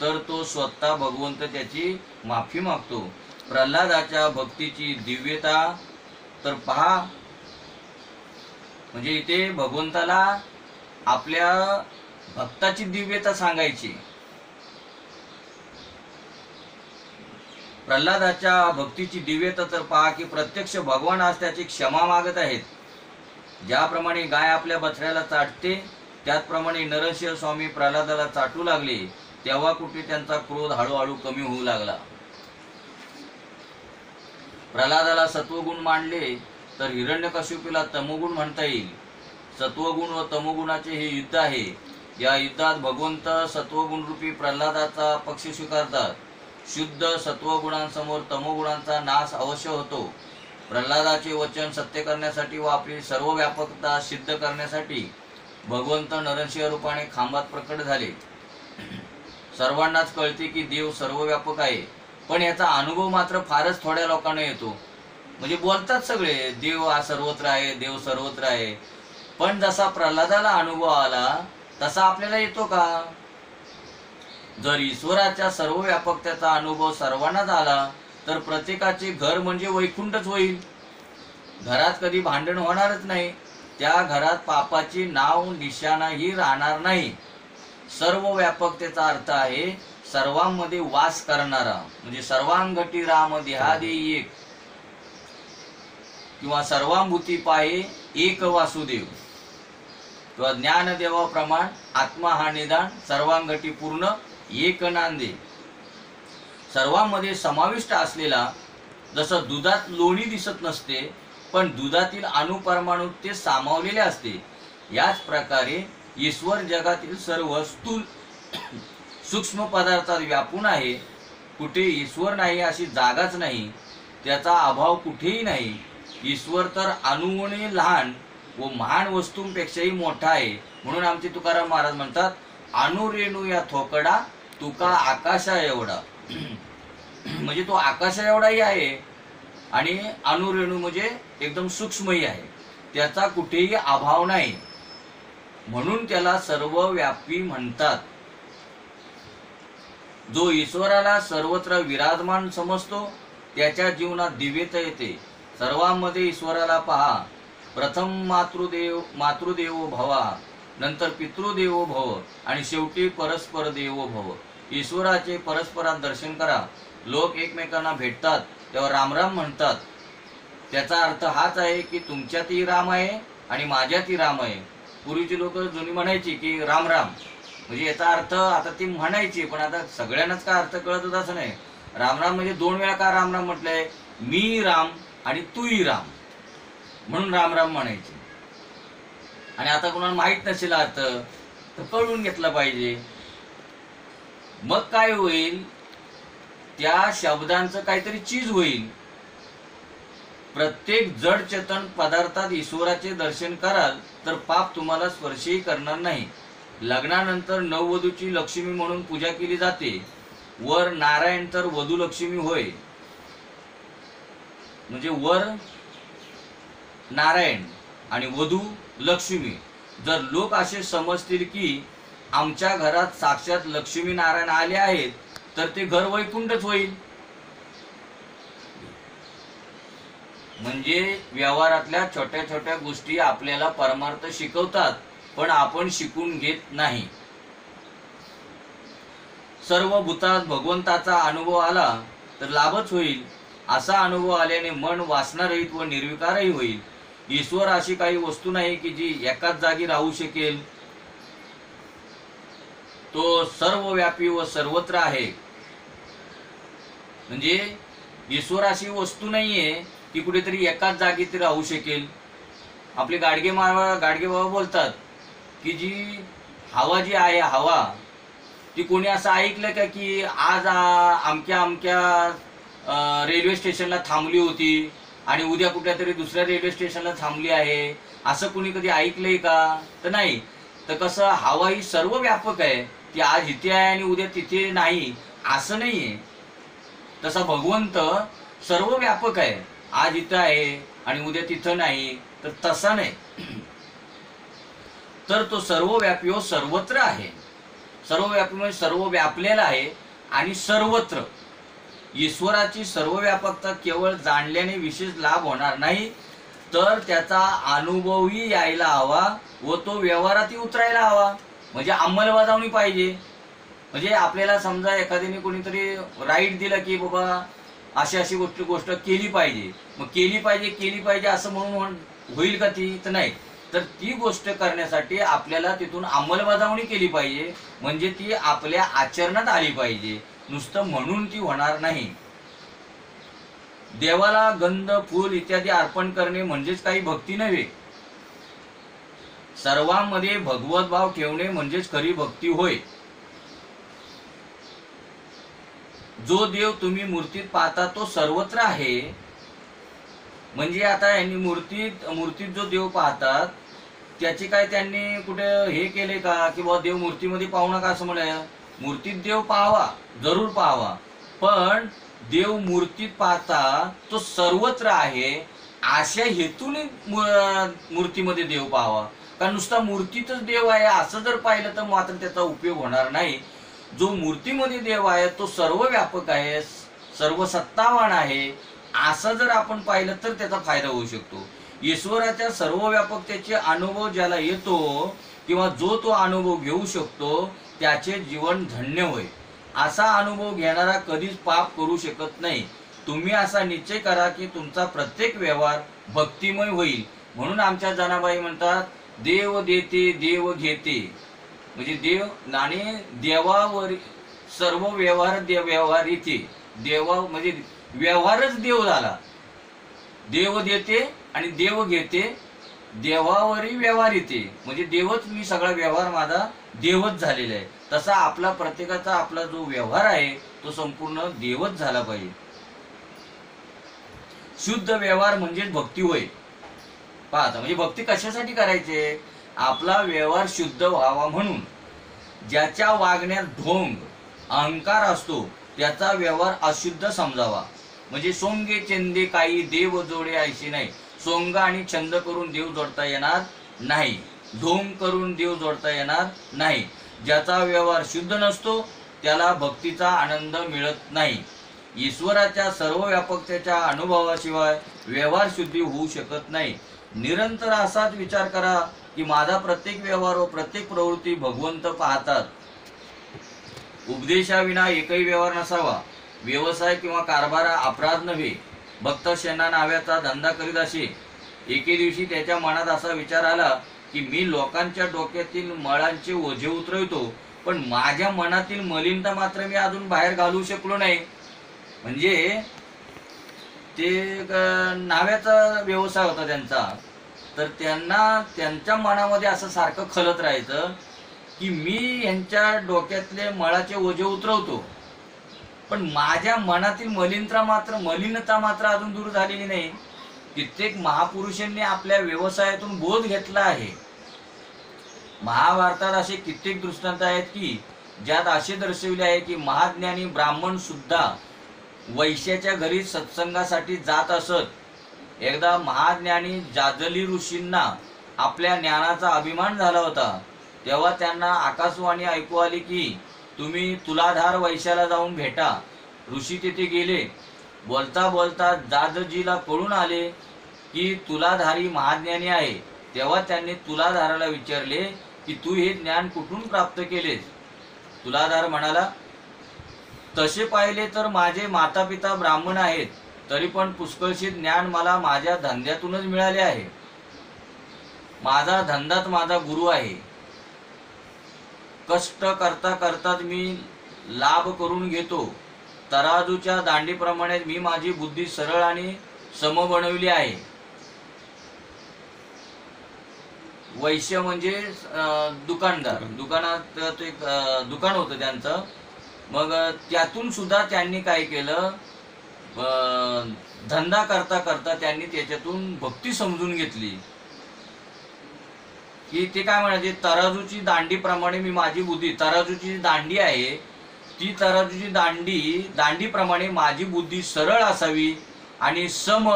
तर तो स्वतः भगवंत त्याची माफी मागतो. प्रल्हादाच्या भक्तीची दिव्यता तर पहा. म्हणजे इथे भगवंताला आपल्या भक्ताची दिव्यता सांगायची. प्रल्हादाच्या भक्तीची दिव्यता तर पहा की प्रत्यक्ष भगवान आज त्याची क्षमा मागत आहेत. ज्याप्रमाणे गाय आपल्या बछड्याला चाटते त्याचप्रमाणे नरसिंह स्वामी प्रल्हादाला चाटू लागले. तेव्हा कुठे त्यांचा क्रोध हळूहळू कमी होऊ लागला. प्रल्हादाला सत्वगुण मांडले तर हिरण्यकश्यपूला तमोगुण म्हणता येईल. सत्वगुण व तमोगुणाचे हे युद्ध आहे. या युद्धात भगवंत सत्वगुण रूपी प्रल्हादाचा पक्ष स्वीकारतात. शुद्ध सत्वगुणांसमोर तमोगुणांचा नाश अवश्य होतो. प्रल्हादाचे वचन सत्य करण्यासाठी व आपली सर्व व्यापकता सिद्ध करण्यासाठी भगवंत नरसिंह रूपाने खांबात प्रकट झाले. सर्वांनाच कळते की देव सर्वव्यापक आहे, पण याचा अनुभव मात्र फारच थोड्या लोकांना येतो. म्हणजे बोलतात सगळे देव हा सर्वत्र आहे, देव सर्वत्र आहे, पण जसा प्रल्हादाला अनुभव आला तसा आपल्याला येतो का? जर ईश्वराच्या सर्व व्यापकतेचा अनुभव सर्वांनाच आला तर प्रत्येकाचे घर म्हणजे वैकुंठच होईल. घरात कधी भांडण होणारच नाही. त्या घरात पापाची नाव निशाणाही राहणार नाही. सर्व व्यापकतेचा अर्थ आहे सर्वांमध्ये वास करणारा. म्हणजे सर्वांगटी राम देहादेई एक, किंवा सर्वांभूती पाहे एक वासुदेव, किंवा ज्ञानदेवा प्रमाण आत्मा हा निदान सर्वांगटी पूर्ण एक नांदे. सर्वांमध्ये समाविष्ट असलेला, जसं दुधात लोणी दिसत नसते पण दुधातील अणुपरमाणू ते सामावलेले असते, याच प्रकारे ईश्वर जगातील सर्व स्थूल सूक्ष्म पदार्थात व्यापून आहे. कुठे ईश्वर नाही अशी जागाच नाही, त्याचा अभाव कुठेही नाही. ईश्वर तर अणुवणे लहान व महान वस्तूंपेक्षाही मोठा आहे. म्हणून आमचे तुकाराम महाराज म्हणतात, अणुरेणू या थोकडा तुका आकाशा एवढा. म्हणजे तो आकाशा एवढाही आहे आणि अणुरेणू म्हणजे एकदम सूक्ष्मही आहे, त्याचा कुठेही अभाव नाही. म्हणून त्याला सर्वव्यापी म्हणतात. जो ईश्वराला सर्वत्र विराजमान समजतो त्याच्या जीवनात दिव्यता येते. सर्वांमध्ये ईश्वराला पहा. प्रथम मातृदेवो भवा, नंतर पितृदेवो भव आणि शेवटी परस्पर देवो भव. ईश्वराचे परस्परात दर्शन करा. लोक एकमेकांना भेटतात तेव्हा रामराम म्हणतात. त्याचा अर्थ हाच आहे की तुमच्यातही राम आहे आणि माझ्यातही राम आहे. पूर्वीची लोक जुनी म्हणायची की राम राम, म्हणजे याचा अर्थ आता ती म्हणायची, पण आता सगळ्यांनाच काय अर्थ कळत होता असं नाही. रामराम म्हणजे 2 वेळा का रामराम म्हटलंय? मी राम आणि तूही राम, म्हणून रामराम म्हणायचे. आणि आता कोणाला माहित नसेल अर्थ तर कळून घेतला पाहिजे. मग काय होईल? त्या शब्दांचं काहीतरी चीज होईल. प्रत्येक जड चेतन पदार्थात ईश्वराचे दर्शन कराल तर पाप तुम्हाला स्पर्शही करणार नाही. लग्नानंतर नववधूची लक्ष्मी म्हणून पूजा केली जाते. वर नारायण तर वधू लक्ष्मी होय. म्हणजे वर नारायण आणि वधू लक्ष्मी. जर लोक असे समजतील की आमच्या घरात साक्षात लक्ष्मी नारायण आले आहेत तर ते घर वैकुंठच होईल. म्हणजे व्यवहारातल्या छोट्या छोट्या गोष्टी आपल्याला परमार्थ शिकवतात, पण आपण शिकून घेत नाही. सर्व भूतात भगवंताचा अनुभव आला तर लाभच होईल. असा अनुभव आल्याने मन वासनारहित व निर्विकारही होईल. ईश्वर अशी काही वस्तू नाही की जी एकाच जागी राहू शकेल. तो सर्वव्यापी व सर्वत्र आहे. म्हणजे ईश्वर अशी वस्तू नाहीये की कुठेतरी एकाच जागी ते राहू शकेल. आपले गाडगे बाबा बोलतात की जी हवा जी आहे, हवा ती कोणी असं ऐकलं का की आज अमक्या अमक्या रेल्वे स्टेशनला थांबली होती आणि उद्या कुठल्या तरी दुसऱ्या रेल्वे स्टेशनला थांबली आहे, असं कुणी कधी ऐकलंय का? तर नाही. तर कसं हवा ही सर्व व्यापक आहे. ती आज इथे आहे आणि उद्या तिथे नाही असं नाहीये. तसा भगवंत सर्व व्यापक आहे. आज इथं आहे आणि उद्या तिथं नाही, तर तसा नाही. तर तो सर्वव्यापी व सर्वत्र आहे. सर्वव्यापी म्हणजे सर्व व्यापलेला आहे आणि सर्वत्र. ईश्वराची सर्व व्यापकता केवळ जाणल्याने विशेष लाभ होणार नाही, तर त्याचा अनुभवही यायला हवा व तो व्यवहारातही उतरायला हवा. म्हणजे अंमलबजावणी पाहिजे. म्हणजे आपल्याला समजा एखाद्याने कोणीतरी राईट दिलं की बाबा अशी अशी गोष्ट केली पाहिजे, मग केली पाहिजे असं म्हणून होईल का ती? तर नाही. तर ती गोष्ट करण्यासाठी आपल्याला तिथून अंमलबजावणी केली पाहिजे. म्हणजे ती आपल्या आचरणात आली पाहिजे. नुसतं म्हणून ती होणार नाही. देवाला गंध फूल इत्यादी अर्पण करणे म्हणजेच काही भक्ती नव्हे. सर्वांमध्ये भगवत भाव ठेवणे म्हणजेच खरी भक्ती होय. जो देव तुम्ही मूर्तीत पाहता तो सर्वत्र आहे. म्हणजे आता यांनी मूर्तीत जो देव पाहतात त्याची काय त्यांनी कुठे हे केले का की बाबा देव मूर्तीमध्ये पाहू नका असं म्हणाय? मूर्तीत देव पाहावा, जरूर पाहावा, पण देव मूर्तीत पाहता तो सर्वत्र आहे अशा हेतूने मूर्तीमध्ये देव पाहावा. कारण नुसता मूर्तीतच देव आहे असं जर पाहिलं तर मात्र त्याचा उपयोग होणार नाही. जो मूर्तीमध्ये देव आहे तो सर्व व्यापक आहे, सर्व सत्तावान आहे असं जर आपण पाहिलं तर त्याचा फायदा होऊ शकतो. ईश्वराच्या सर्व व्यापकतेचे अनुभव ज्याला येतो किंवा जो तो अनुभव घेऊ शकतो त्याचे जीवन धन्य होय. असा अनुभव घेणारा कधीच पाप करू शकत नाही. तुम्ही असा निश्चय करा की तुमचा प्रत्येक व्यवहार भक्तिमय होईल. म्हणून आमच्या जनाबाई म्हणतात, देव देते देव घेते. म्हणजे देव आणि देवावर सर्व व्यवहार येते. देवा म्हणजे व्यवहारच देव झाला. देव देते आणि देव घेते, देवावरही व्यवहार येते. म्हणजे देवच, मी सगळा व्यवहार माझा देवच झालेला आहे. तसा आपला प्रत्येकाचा आपला जो व्यवहार आहे तो संपूर्ण देवच झाला पाहिजे. शुद्ध व्यवहार म्हणजेच भक्ती होय. पाहता म्हणजे भक्ती कशासाठी करायचे? आपला व्यवहार शुद्ध व्हावा म्हणून. ज्याच्या वागण्यात ढोंग अहंकार असतो त्याचा व्यवहार अशुद्ध समजावा. म्हणजे सोंगे चंदे काही देव जोडे ऐशी नाही. सोंग आणि छंद करून देव जोडता येणार नाही. ढोंग करून देव जोडता येणार नाही. ज्याचा व्यवहार शुद्ध नसतो त्याला भक्तीचा आनंद मिळत नाही. ईश्वराच्या सर्व व्यापकतेच्या अनुभवाशिवाय व्यवहार शुद्धी होऊ शकत नाही. निरंतर असाच विचार करा की माझा प्रत्येक व्यवहार व प्रत्येक प्रवृत्ती भगवंत पाहतात. उपदेशाविना एकही व्यवहार नसावा. व्यवसाय किंवा कारभार अपराध नव्हे. भक्त शेणा नाव्याचा धंदा करीत असे. एके दिवशी त्याच्या मनात असा विचार आला की मी लोकांच्या डोक्यातील मळांचे ओझे उतरवतो पण माझ्या मनातील मलिनता मात्र मी अजून बाहेर घालवू शकलो नाही. म्हणजे ते नाव्याचा व्यवसाय होता त्यांचा, तर त्यांना त्यांच्या मनामध्ये असं सारखं खलत राहायचं की मी यांच्या डोक्यातले मळाचे ओझे उतरवतो, पण माझ्या मनातील मलिनता मात्र अजून दूर झालेली नाही. कित्येक महापुरुषांनी आपल्या व्यवसायातून बोध घेतला आहे. महाभारतात असे कित्येक दृष्टांत आहेत की ज्यात असे दर्शविले आहे की महाज्ञानी ब्राह्मण सुद्धा वैश्याच्या घरी सत्संगासाठी जात असत. एकदा महाज्ञानी जाजली ऋषींना आपल्या ज्ञानाचा अभिमान झाला होता. तेव्हा त्यांना आकाशवाणी ऐकू आली की तुम्ही तुलाधार वैश्याला जाऊन भेटा. ऋषी तेथे गेले. बोलता बोलता जाजजीला कळून आले की तुलाधारी महाज्ञानी आहे. तेव्हा त्यांनी तुलाधाराला विचारले की तू हे ज्ञान कुठून प्राप्त केलेस? तुलाधार म्हणाला, तसे पाहिले तर माझे माता पिता ब्राह्मण आहेत, तरी पण पुष्कळशी ज्ञान मला माझ्या धंद्यातूनच मिळाले आहे. माझा धंदाच माझा गुरु आहे. कष्ट करता करताच मी लाभ करून घेतो. तराजूच्या दांडीप्रमाणे मी माझी बुद्धी सरळ आणि सम बनवली आहे. वैश्य म्हणजे दुकानदार. दुकानात एक दुकान होतं त्यांचं. मग त्यातून सुद्धा त्यांनी काय केलं, धंदा करता करता त्यांनी त्याच्यातून भक्ती समजून घेतली की ते काय म्हणायचे, तराजूची दांडीप्रमाणे मी माझी बुद्धी, तराजूची दांडी आहे ती तराजूची दांडीप्रमाणे माझी बुद्धी सरळ असावी आणि सम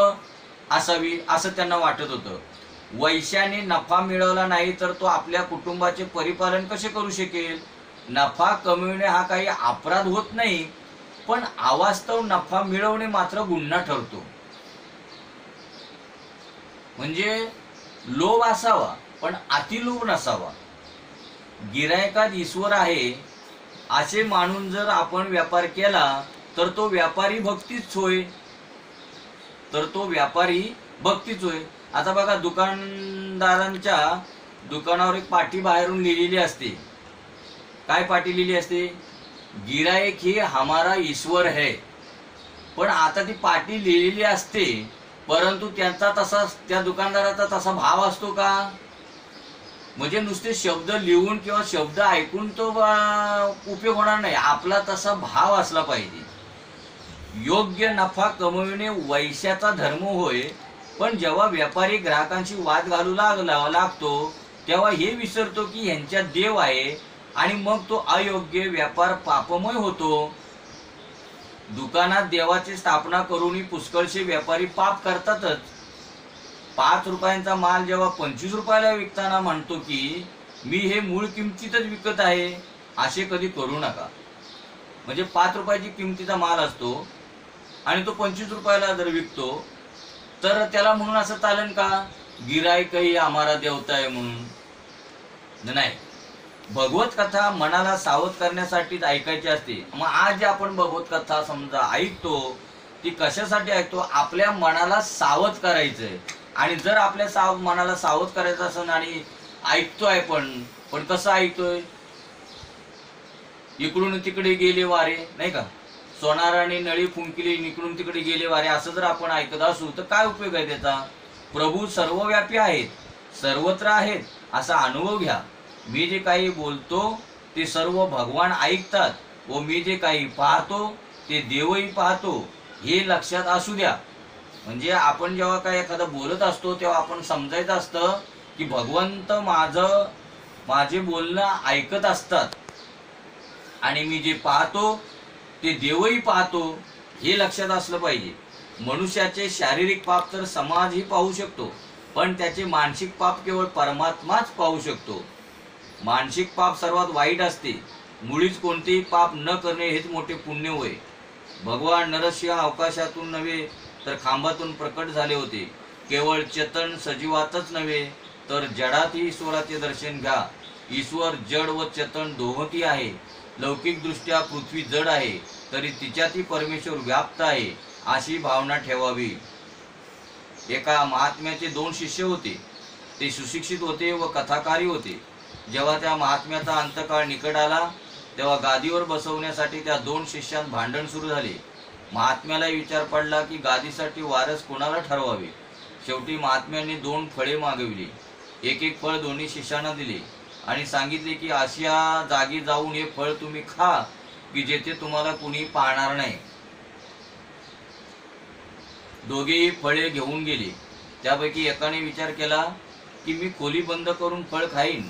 असावी असं त्यांना वाटत होतं. वैश्याने नफा मिळवला नाही तर तो आपल्या कुटुंबाचे परिपालन कसे करू शकेल? नफा कमविणे हा काही अपराध होत नाही, पण अवास्तव नफा मिळवणे मात्र गुन्हा ठरतो. म्हणजे लोभ असावा पण अतिलोभ नसावा. गिरायकात ईश्वर आहे असे मानून जर आपण व्यापार केला तर तो व्यापारी भक्तीच होय. आता बघा, दुकानदारांच्या दुकानावर एक पाटी बाहेरून लिहिलेली असते. काय पाटी लिहिली असते? गिरायक ही हमारा ईश्वर है. पण आता ती पाटी लिहिलेली असते, परंतु त्या दुकानदाराचा तसा भाव असतो का? म्हणजे नुसते शब्द लिहून किंवा शब्द ऐकून तो उपयोग होणार नाही. आपला तसा भाव असला पाहिजे. योग्य नफा कमविणे वैश्याचा धर्म होय, पण जेव्हा व्यापारी ग्राहकांशी वाद घालू लागतो तेव्हा हे विसरतो की ह्यांच्यात देव आहे आणि मग तो अयोग्य व्यापार पापमय होतो. दुकानात देवाची स्थापना करूनही पुष्कळशे व्यापारी पाप करतातच. 5 रुपयांचा माल जेव्हा 25 रुपयाला विकताना म्हणतो की मी हे मूळ किमतीतच विकत आहे, असे कधी करू नका. म्हणजे 5 रुपयाची किमतीचा माल असतो आणि तो 25 रुपयाला जर विकतो तर त्याला म्हणून असं चालेल का गिरायकही आम्हाला देवता आहे म्हणून? नाही. भगवत कथा मनाला सावध करण्यासाठीच ऐकायची असते. मग आज जे आपण भगवत कथा समजा ऐकतो ती कशासाठी ऐकतो? आपल्या मनाला सावध करायचंय. आणि जर आपल्या मनाला सावध करायचं असेल आणि ऐकतोय पण कसं ऐकतोय? इकडून तिकडे गेले वारे, नाही का, सोनाराने नळी फुंकली इकडून तिकडे गेले वारे, असं जर आपण ऐकत असू तर काय उपयोग आहे त्याचा? प्रभू सर्वव्यापी आहेत, सर्वत्र आहेत असा अनुभव घ्या. मी जे काही बोलतो ते सर्व भगवान ऐकतात व मी जे काही पाहतो ते देवही पाहतो, हे लक्षात असू द्या. म्हणजे आपण जेव्हा काय एखादं बोलत असतो तेव्हा आपण समजायचं असतं की भगवंत माझे बोलणं ऐकत असतात आणि मी जे पाहतो ते देवही पाहतो, हे लक्षात असलं पाहिजे. मनुष्याचे शारीरिक पाप तर समाजही पाहू शकतो, पण त्याचे मानसिक पाप केवळ परमात्माच पाहू शकतो. मानसिक पाप सर्वात वाईट असते. मुळीच कोणतेही पाप न करणे हेच मोठे पुण्य होय. भगवान नरसिंह अवकाशातून नव्हे तर खांबातून प्रकट झाले होते. केवळ चेतन सजीवातच नव्हे तर जडातही ईश्वराचे दर्शन घ्या. ईश्वर जड व चेतन दोहोंती आहे. लौकिक दृष्ट्या पृथ्वी जड आहे तरी तिच्यातही परमेश्वर व्याप्त आहे, अशी भावना ठेवावी. एका महात्म्याचे 2 शिष्य होते. ते सुशिक्षित होते व कथाकारी होते. जेव्हा त्या महात्म्याचा अंतकाळ निकट आला तेव्हा गादीवर बसवण्यासाठी त्या 2 शिष्यांत भांडण सुरू झाले. महात्म्यालाही विचार पडला की गादीसाठी वारस कोणाला ठरवावे. शेवटी महात्म्यांनी 2 फळे मागविली. एक फळ दोन्ही शिष्यांना दिले आणि सांगितले की अशा जागी जाऊन हे फळ तुम्ही खा की जेथे तुम्हाला कुणी पाहणार नाही. दोघेही फळे घेऊन गेले. त्यापैकी एकाने विचार केला की मी खोली बंद करून फळ खाईन,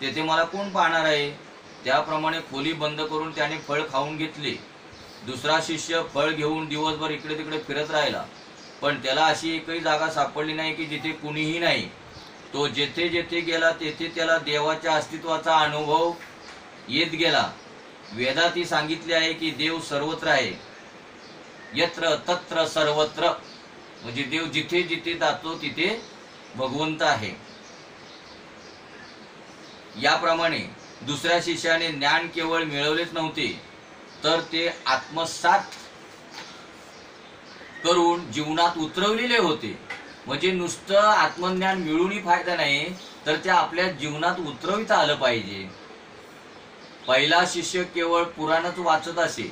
तेथे मला कोण पाहणार आहे. त्याप्रमाणे खोली बंद करून त्याने फळ खाऊन घेतले. दुसरा शिष्य फळ घेऊन दिवसभर इकडे तिकडे फिरत राहिला, पण त्याला अशी एकही जागा सापडली नाही की जिथे कुणीही नाही. तो जेथे जेथे गेला तेथे त्याला देवाच्या अस्तित्वाचा अनुभव येत गेला. वेदातही सांगितले आहे की देव सर्वत्र आहे. यत्र तत्र सर्वत्र, म्हणजे देव जिथे जिथे जातो तिथे भगवंत आहे. याप्रमाणे दुसऱ्या शिष्याने ज्ञान केवळ मिळवलेच नव्हते, तर ते आत्मसात करून जीवनात उतरवलेले होते. म्हणजे नुसतं आत्मज्ञान मिळूनही फायदा नाही, तर ते आपल्या जीवनात उतरविता आलं पाहिजे. पहिला शिष्य केवळ पुराणच वाचत असे,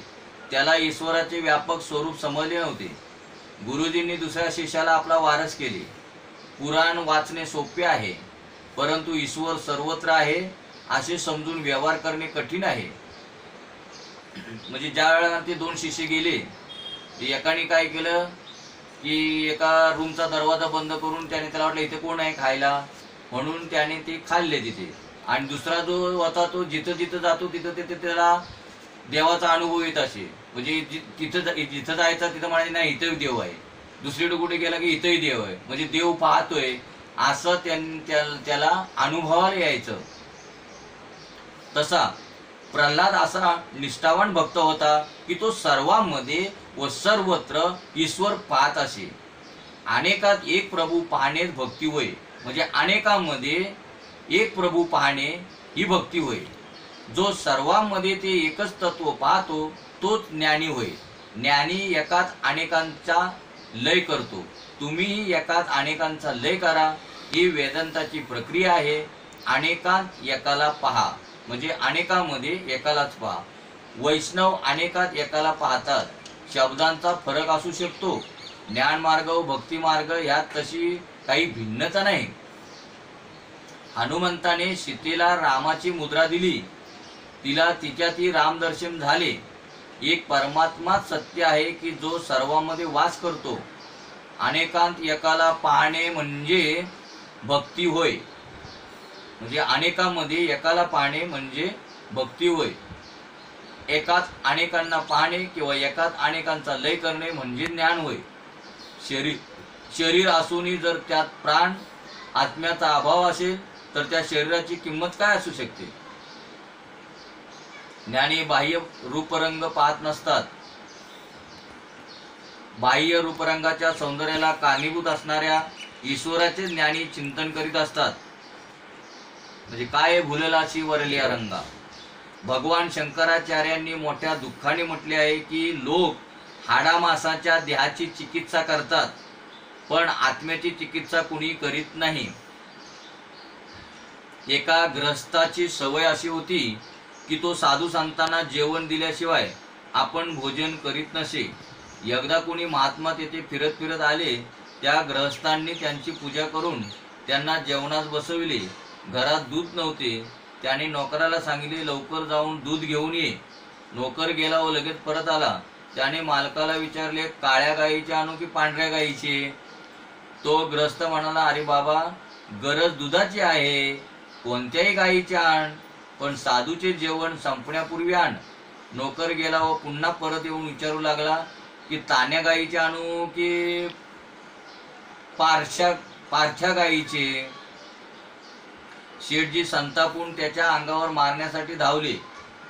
त्याला ईश्वराचे व्यापक स्वरूप समजले नव्हते. गुरुजींनी दुसऱ्या शिष्याला आपला वारस केले. पुराण वाचणे सोपे आहे, परंतु ईश्वर सर्वत्र आहे असे समजून व्यवहार करणे कठीण आहे. म्हणजे ज्या वेळेला ते 2 शिष्य गेले, एकाने काय केलं की एका रूमचा दरवाजा बंद करून त्याने त्याला वाटलं इथे कोण आहे खायला, म्हणून त्याने ते खाल्ले तिथे. आणि दुसरा जो होता तो जिथं जिथं जातो तिथं तिथे त्याला देवाचा अनुभव येत असे. म्हणजे जिथं जायचं तिथं म्हणायचं नाही इथंही देव आहे, दुसरीकडे कुठे गेला की इथंही देव आहे, म्हणजे देव पाहतोय असं त्याला अनुभवाला यायचं. तसा प्रल्हाद असा निष्ठावान भक्त होता की तो सर्वांमध्ये व सर्वत्र ईश्वर पाहत असे. अनेकात एक प्रभू पाहणेच भक्ती होय. म्हणजे अनेकांमध्ये एक प्रभू पाहणे ही भक्ती होय. जो सर्वांमध्ये ते एकच तत्व पाहतो तोच ज्ञानी होय. ज्ञानी एकाच अनेकांचा लय करतो. तुम्हीही एकाच अनेकांचा लय करा, ही वेदांताची प्रक्रिया आहे. अनेकांत एकाला पहा, म्हणजे अनेकांमध्ये एकालाच पहा. वैष्णव अनेकात एकाला पाहतात. शब्दांचा फरक असू शकतो. ज्ञानमार्ग व भक्ती मार्ग यात तशी काही भिन्नता नाही. हनुमंताने सीतेला रामाची मुद्रा दिली, तिला तिच्यातही रामदर्शन झाले. एक परमात्माच सत्य आहे की जो सर्वांमध्ये वास करतो. अनेकांत एकाला पाहणे म्हणजे भक्ती होय. म्हणजे अनेकांमध्ये एकाला पाहणे म्हणजे भक्ती होय. एकाच अनेकांना पाहणे किंवा एकाच अनेकांचा लय करणे म्हणजे ज्ञान होय. शरीर असूनही जर त्यात प्राण आत्म्याचा अभाव असेल तर त्या शरीराची किंमत काय असू शकते. ज्ञानी बाह्य रूपरंग पाहत नसतात. बाह्य रूपरंगाच्या सौंदर्याला कारणीभूत असणाऱ्या ईश्वराचे ज्ञानी चिंतन करीत असतात. म्हणजे काय भुललाशी वरलिया रंगा. भगवान शंकराचार्यांनी मोठ्या दुःखाने म्हटले आहे की लोक हाडामासाच्या देहाची चिकित्सा करतात, पण आत्म्याची चिकित्सा कुणी करीत नाही. एका ग्रस्ताची सवय अशी होती की तो साधू संतांना जेवण दिल्याशिवाय आपण भोजन करीत नसे. एकदा कोणी महात्मा तेथे फिरत फिरत आले. त्या ग्रहस्थांनी त्यांची पूजा करून त्यांना जेवणास बसविले. घरात दूध नव्हते. त्याने नोकराला सांगितले लवकर जाऊन दूध घेऊन ये. नोकर गेला व लगेच परत आला. त्याने मालकाला विचारले काळ्या गाईचे आणू की पांढऱ्या गाईचे. तो ग्रस्त म्हणाला अरे बाबा गरज दुधाची आहे, कोणत्याही गाईचे आण, पण साधूचे जेवण संपण्यापूर्वी आण. नोकर गेला व पुन्हा परत येऊन विचारू लागला की तान्या गाईचे आणू की पारख्या गाईचे. शेठजी संतापून त्याच्या अंगावर मारण्यासाठी धावले.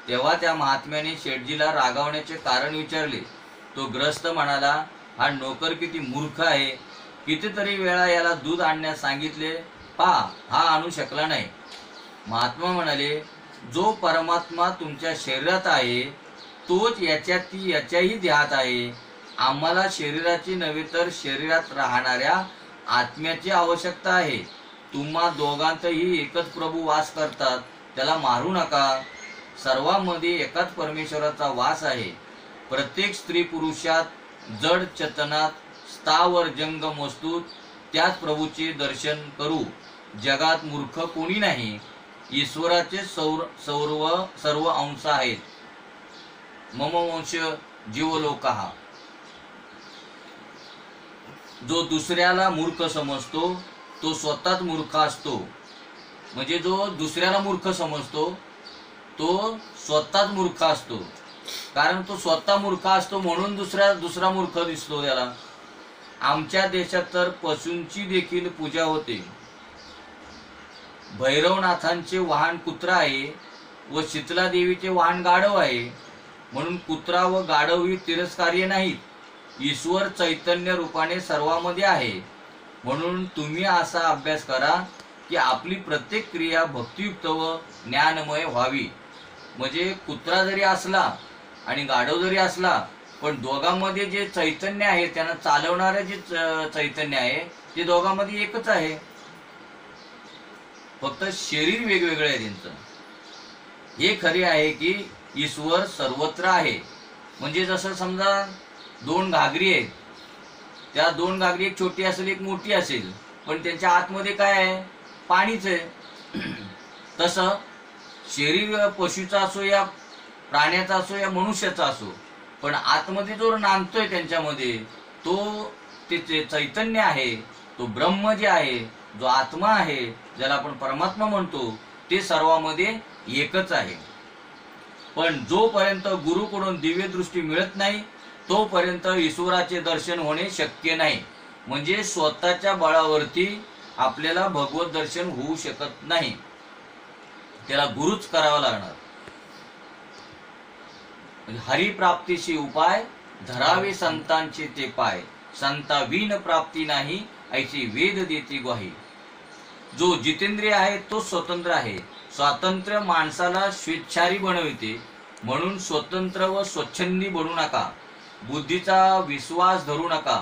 तेव्हा त्या महात्म्याने शेठजीला रागावण्याचे कारण विचारले. तो ग्रस्त म्हणाला हा नोकर किती मूर्ख आहे, कितीतरी वेळा याला दूध आणण्यास सांगितले, पहा हा आणू शकला नाही. महात्मा म्हणाले जो परमात्मा तुमच्या शरीरात आहे तोच याच्याही देहात आहे. आम्हाला शरीराची नव्हे तर शरीरात राहणाऱ्या आत्म्याची आवश्यकता आहे. तुम्हा दोघांतही एकच प्रभू वास करतात, त्याला मारू नका. सर्वांमध्ये एकाच परमेश्वराचा वास आहे. प्रत्येक स्त्री पुरुषात, जड चेतनात, स्थावर जंगम वस्तूत त्याच प्रभूचे दर्शन करू. जगात मूर्ख कोणी नाही. ईश्वराचे सर्व अंश आहेत. मम वंश जीवलोकः. जो दुसऱ्याला मूर्ख समजतो तो स्वतःच मूर्ख असतो. म्हणजे जो दुसऱ्याला मूर्ख समजतो तो स्वतःच मूर्ख असतो. कारण तो स्वतः मूर्ख असतो म्हणून दुसरा मूर्ख दिसतो त्याला. आमच्या देशात तर पशूंची देखील पूजा होते. भैरवनाथांचे वाहन कुत्रा आहे व शीतला देवीचे वाहन गाढव आहे. म्हणून कुत्रा व गाढव ही तिरस्कार्य नाहीत. ईश्वर चैतन्य रूपाने सर्वांमध्ये आहे. म्हणून तुम्ही असा अभ्यास करा की आपली प्रत्येक क्रिया भक्तियुक्त व ज्ञानमय व्हावी. म्हणजे कुत्रा जरी असला आणि गाढव जरी असला पण दोघांमध्ये जे चैतन्य आहे, त्यांना चालवणारे जे चैतन्य आहे ते दोघांमध्ये एकच आहे. फक्त शरीर वेगवेगळे आहे त्यांचं. हे खरे आहे की ईश्वर सर्वत्र आहे. म्हणजे जसं समजा दोन घागरी आहेत, त्या दोन घागरी एक छोटी असेल एक मोठी असेल पण त्यांच्या आतमध्ये काय आहे? पाणीच आहे. तसं शरीर पशुचा असो या प्राण्याचा असो या मनुष्याचा असो, पण आतमध्ये जो नांदतोय त्यांच्यामध्ये तो ते चैतन्य आहे, तो ब्रह्म जे आहे, जो आत्मा आहे, ज्याला आपण परमात्मा म्हणतो, ते सर्वांमध्ये एकच आहे. पण जोपर्यंत गुरुकडून दिव्य दृष्टी मिळत नाही तोपर्यंत ईश्वराचे दर्शन होणे शक्य नाही. म्हणजे स्वतःच्या बळावरती आपल्याला भगवत दर्शन होऊ शकत नाही. त्याला गुरुच करावा लागणार. हरिप्राप्तीशी उपाय धरावे संतांचे ते पाय. संता विन प्राप्ती नाही ऐशी वेद देती ग्वाही. जो जितेंद्रिय आहे तो स्वतंत्र आहे. स्वातंत्र्य माणसाला स्वेच्छारी बनविते. म्हणून स्वतंत्र व स्वच्छंदी बनू नका. बुद्धीचा विश्वास धरू नका.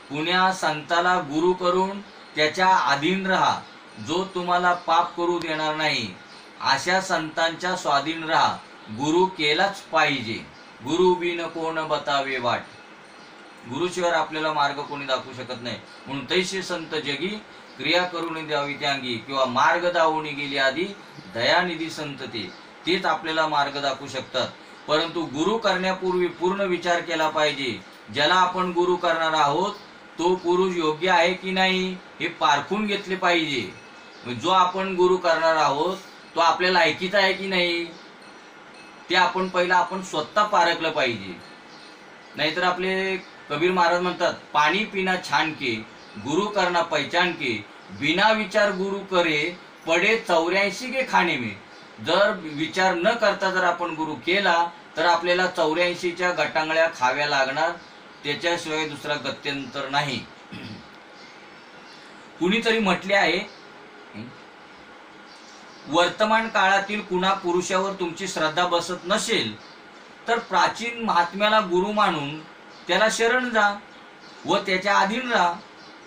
कुण्या संताला गुरु करून त्याच्या अधीन राहा. जो तुम्हाला पाप करू देणार नाही अशा संतांच्या स्वाधीन राहा. गुरु केलाच पाहिजे. गुरु बिन कोण बतावे वाट. गुरुशिवाय आपल्याला मार्ग कोणी दाखवू शकत नाही. म्हणून तैसे संत जगी क्रिया करून द्यावी त्यांगी. किंवा मार्ग दावून गेली आधी दयानिधी संत तेच आपल्याला मार्ग दाखवू शकतात. परंतु गुरु करण्यापूर्वी पूर्ण विचार केला पाहिजे. ज्याला आपण गुरु करणार आहोत तो पुरुष योग्य आहे की नाही हे पारखून घेतले पाहिजे. जो आपण गुरु करणार आहोत तो आपल्या लायकीचा आहे की नाही ते आपण स्वतः पारखलं पाहिजे. नाहीतर आपले कबीर महाराज म्हणतात, पाणी पिना छान के गुरु करना पहचान के. बिना विचार गुरु करे पडे 84 के खाणे में. जर विचार न करता जर आपण गुरु केला तर आपल्याला 84च्या गटांगळ्या खाव्या लागणार. त्याच्याशिवाय दुसरा गत्यंतर नाही. कुणीतरी म्हटले आहे, वर्तमान काळातील कुणा पुरुषावर तुमची श्रद्धा बसत नसेल तर प्राचीन महात्म्याला गुरु मानून त्याला शरण जा व त्याच्या अधीन राहा.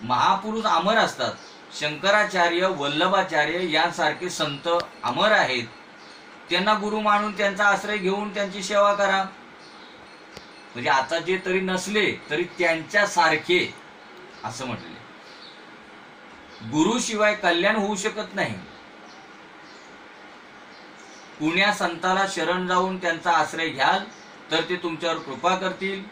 महापुरुष अमर असतात. शंकराचार्य, वल्लभाचार्य यांसारखे संत अमर आहेत. त्यांना गुरु मानून त्यांचा आश्रय घेऊन त्यांची सेवा करा. म्हणजे आता जे तरी नसले तरी त्यांच्या सारखे असं म्हटले. गुरु शिवाय कल्याण होऊ शकत नाही. कुण्या संताला शरण जाऊन त्यांचा आश्रय घ्याल तर ते तुमच्यावर कृपा करतील.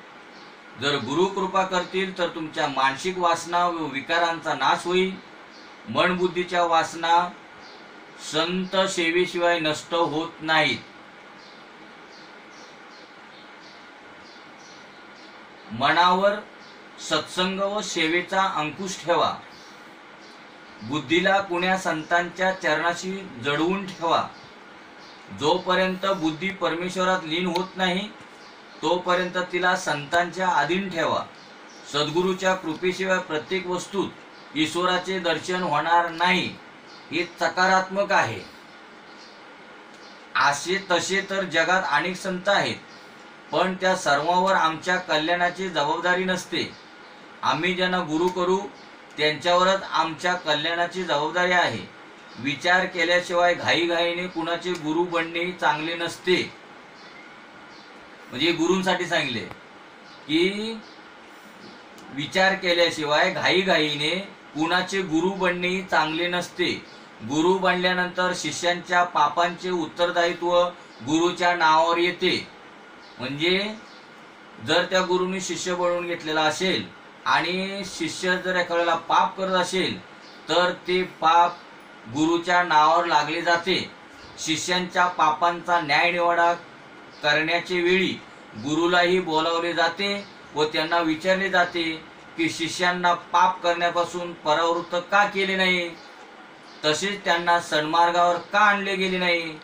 जर गुरु कृपा करतील तर तुमच्या मानसिक वासना व विकारांचा नाश होईल. मन बुद्धीच्या वासना संत सेवेशिवाय नष्ट होत नाहीत. मनावर सत्संग व सेवेचा अंकुश ठेवा. बुद्धीला कुण्या संतांच्या चरणाशी जडवून ठेवा. जोपर्यंत बुद्धी परमेश्वरात लीन होत नाही तोपर्यंत तिला संतांच्या अधीन ठेवा. सद्गुरूच्या कृपेशिवाय प्रत्येक वस्तूत ईश्वराचे दर्शन होणार नाही हे सकारात्मक आहे. असे तसे तर जगात अनेक संत आहेत पण त्या सर्वांवर आमच्या कल्याणाची जबाबदारी नसते. आम्ही ज्यांना गुरु करू त्यांच्यावरच आमच्या कल्याणाची जबाबदारी आहे. विचार केल्याशिवाय घाईघाईने कुणाचे गुरु बनणे चांगले नसते. म्हणजे गुरूंसाठी सांगितले की विचार केल्याशिवाय घाईघाईने कुणाचे गुरु बनणे चांगले नसते. गुरु बनल्यानंतर शिष्यांच्या पापांचे उत्तरदायित्व गुरुच्या नावावर येते. म्हणजे जर त्या गुरुने शिष्य बनवून घेतलेला असेल आणि शिष्य जर एका वेळेला पाप करत असेल तर ते पाप गुरुच्या नावावर लागले जाते. शिष्यांच्या पापांचा न्यायनिवाडा करण्याचे वेळी गुरुलाही बोलावले जाते व त्यांना विचारले जाते की शिष्यांना पाप करण्यापासून परावृत्त का केले नाही, तसेच त्यांना सन्मार्गावर का आणले गेले नाही.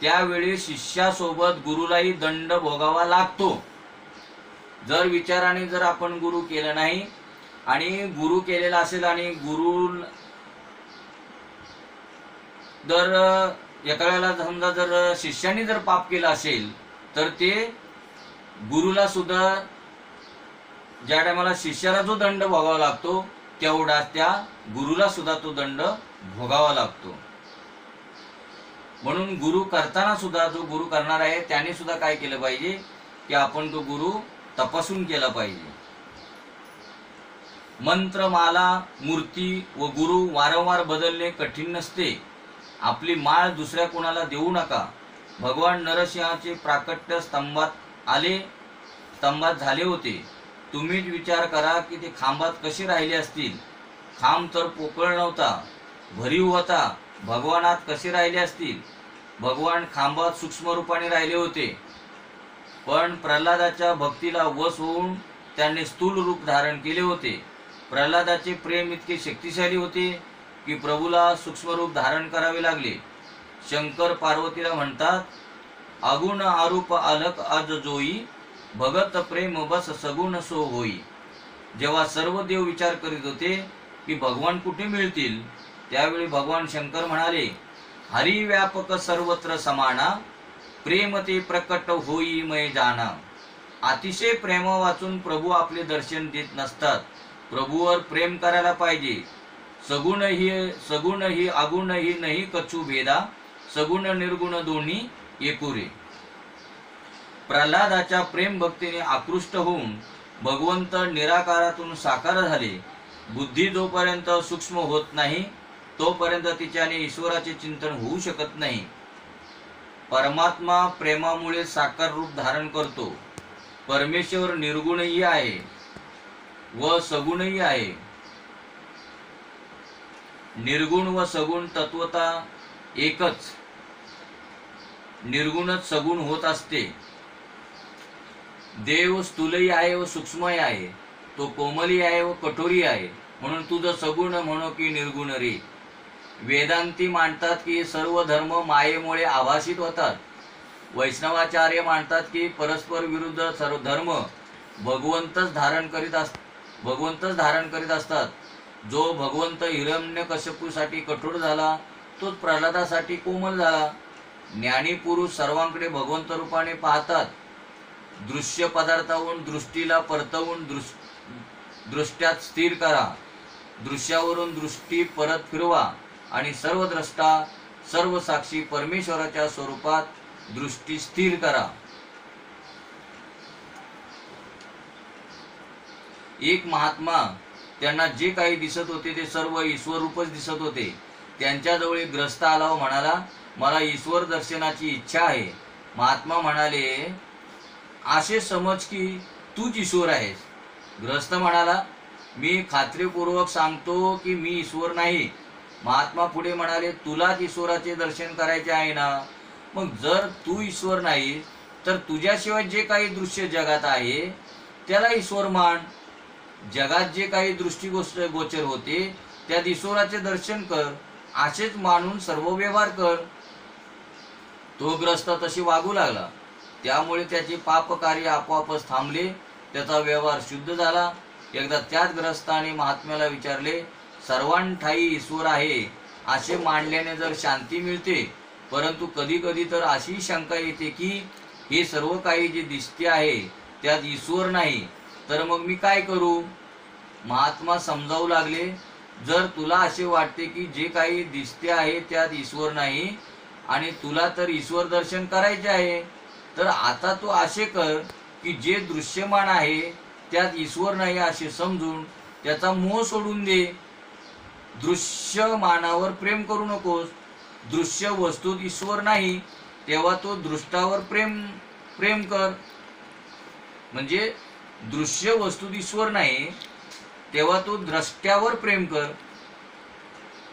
त्यावेळी शिष्यासोबत गुरुलाही दंड भोगावा लागतो. जर विचाराने जर आपण गुरु केलं नाही आणि गुरु केलेला असेल आणि गुरु जर एका वेळेला समजा जर शिष्याने जर पाप केलं असेल तर ते गुरुला सुद्धा ज्या टायमाला शिष्याला जो दंड भोगावा लागतो तेवढा त्या गुरुला सुद्धा तो दंड भोगावा लागतो. म्हणून गुरु करताना सुद्धा जो गुरु करणार आहे त्याने सुद्धा काय केलं पाहिजे की आपण तो गुरु तपासून केला पाहिजे. मंत्र, माला, मूर्ती व गुरु वारंवार बदलणे कठीण नसते. आपली माळ दुसऱ्या कोणाला देऊ नका. भगवान नरसिंहाचे प्राकट्य स्तंभात झाले होते. तुम्हीच विचार करा की ते खांबात कसे राहिले असतील. खांब तर पोकळ नव्हता, भरीव होता. भगवानात कसे राहिले असतील. भगवान खांबात सूक्ष्म रूपाने राहिले होते, पण प्रल्हादाच्या भक्तीला वश होऊन त्यांनी स्थूल रूप धारण केले होते. प्रल्हादाचे प्रेम इतके शक्तिशाली होते की प्रभूला सूक्ष्म रूप धारण करावे लागले. शंकर पार्वतीला म्हणतात, अगुण आरूप अलक अज जोई, भगत प्रेम बस सगुण सो होई. जेव्हा सर्व देव विचार करीत होते की भगवान कुठे मिळतील, त्यावेळी भगवान शंकर म्हणाले, हरी व्यापक सर्वत्र समाना, प्रेम ते प्रकट होई मय जाना. अतिशय प्रेम वाचून प्रभू आपले दर्शन देत नसतात. प्रभूवर प्रेम करायला पाहिजे. सगुण ही अगुण ही नाही कछु भेदा, सगुण निर्गुण दोन्ही एकुरे. प्रल्हादाच्या प्रेम भक्तीने आकृष्ट होऊन भगवंत निराकारातून साकार झाले. बुद्धी जोपर्यंत सूक्ष्म होत नाही तोपर्यंत तिच्याने ईश्वराचे चिंतन होऊ शकत नाही. परमात्मा प्रेमामुळे साकार रूप धारण करतो. परमेश्वर निर्गुणही आहे व सगुणही आहे. निर्गुण व सगुण तत्वता एकच. निर्गुणच सगुण होत असते. देव स्थूलही आहे व सूक्ष्मही आहे. तो कोमलही आहे व कठोरही आहे. म्हणून तुझं सगुण म्हणो की निर्गुण रे. वेदांती मानतात की सर्व धर्म मायेमुळे आभासित होतात. वैष्णवाचार्य मानतात की परस्पर विरुद्ध सर्व धर्म भगवंतच धारण करीत असतात. जो भगवंत हिरण्यकश्यपूसाठी कठोर झाला तोच प्रल्हादासाठी कोमल झाला. ज्ञानी पुरुष सर्वांकडे भगवंत रूपाने पाहतात. दृश्य पदार्थावरून दृष्टीला परतवून दृष्ट्यात स्थिर करा. दृश्यावरून दृष्टी परत फिरवा आणि सर्व द्रष्टा सर्व साक्षी परमेश्वराच्या स्वरूपात दृष्टी स्थिर करा. एक महात्मा, त्यांना जे काही दिसत होते ते सर्व ईश्वर रूपच दिसत होते. त्यांच्याजवळ एक ग्रस्त आला व म्हणाला, मला ईश्वर दर्शनाची इच्छा आहे. महात्मा म्हणाले, असे समज की तूच ईश्वर आहेस. ग्रस्त म्हणाला, मी खात्रीपूर्वक सांगतो की मी ईश्वर नाही. महात्मा पुढे म्हणाले, तुलाच ईश्वराचे दर्शन करायचे आहे ना. मग जर तू ईश्वर नाही तर तुझ्याशिवाय जे काही दृश्य जगात आहे त्याला ईश्वर मान. जगात जे काही दृष्टीगोचर होते त्यात ईश्वराचे दर्शन कर. असेच मानून सर्व व्यवहार कर. तो ग्रस्त तशी वागू लागला. त्यामुळे त्याचे पाप कार्य आपोआपच थांबले. त्याचा व्यवहार शुद्ध झाला. एकदा त्याच ग्रस्ताने महात्म्याला विचारले, सर्वांठाई ईश्वर आहे असे मानल्याने जर शांती मिळते, परंतु कधी कधी तर अशी शंका येते की हे सर्व काही जे दिसते आहे त्यात ईश्वर नाही, तर मग मी काय करू. महात्मा समजावू लागले, जर तुला असे वाटते की जे काही दिसते आहे त्यात ईश्वर नाही आणि तुला तर ईश्वर दर्शन करायचे आहे, तर आता तू असे कर की जे दृश्यमान आहे त्यात ईश्वर नाही असे समजून त्याचा मोह सोडून दे. दृश्यमानावर प्रेम करू नकोस. दृश्य वस्तूत ईश्वर नाही तेव्हा तो दृष्टावर प्रेम कर. म्हणजे दृश्य वस्तूत ईश्वर नाही तेव्हा तू द्रष्ट्यावर प्रेम कर.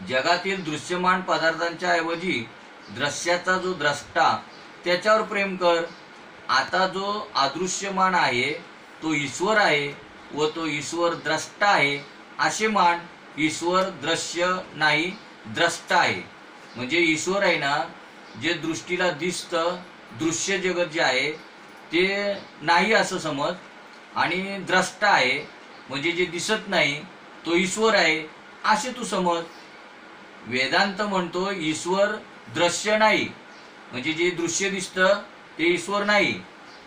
जगातील दृश्यमान पदार्थांच्या ऐवजी दृश्याचा जो द्रष्टा त्याच्यावर प्रेम कर. आता जो अदृश्यमान आहे तो ईश्वर आहे व तो ईश्वर द्रष्टा आहे असे मान. ईश्वर दृश्य नाही द्रष्टा आहे. म्हणजे ईश्वर आहे ना, जे दृष्टीला दिसतं, दृश्य जगत जे आहे ते नाही असं समज, आणि द्रष्टा आहे म्हणजे जे दिसत नाही तो ईश्वर आहे असे तू समज. वेदांत म्हणतो ईश्वर दृश्य नाही, म्हणजे जे दृश्य दिसतं ते ईश्वर नाही,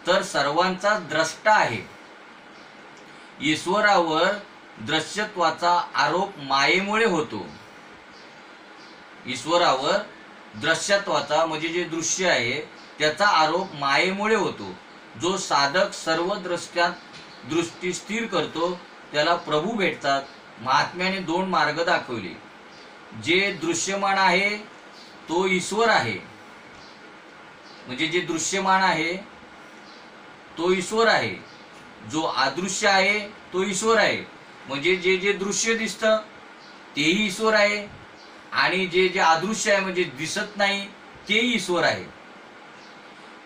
तर सर्वांचा द्रष्टा आहे. ईश्वरावर दृश्यत्वाचा आरोप मायेमुळे होतो. ईश्वरावर दृश्यत्वाचा म्हणजे जे दृश्य आहे त्याचा आरोप मायेमुळे होतो. जो साधक सर्व दृष्टी स्थिर करतो त्याला प्रभू भेटतात. महात्म्याने 2 मार्ग दाखवले. जे दृश्यमान आहे तो ईश्वर आहे, म्हणजे जे दृश्यमान आहे तो ईश्वर आहे. जो अदृश्य आहे तो ईश्वर आहे, म्हणजे जे जे दृश्य दिसतं तेही ईश्वर आहे, आणि जे जे अदृश्य आहे म्हणजे दिसत नाही तेही ईश्वर आहे.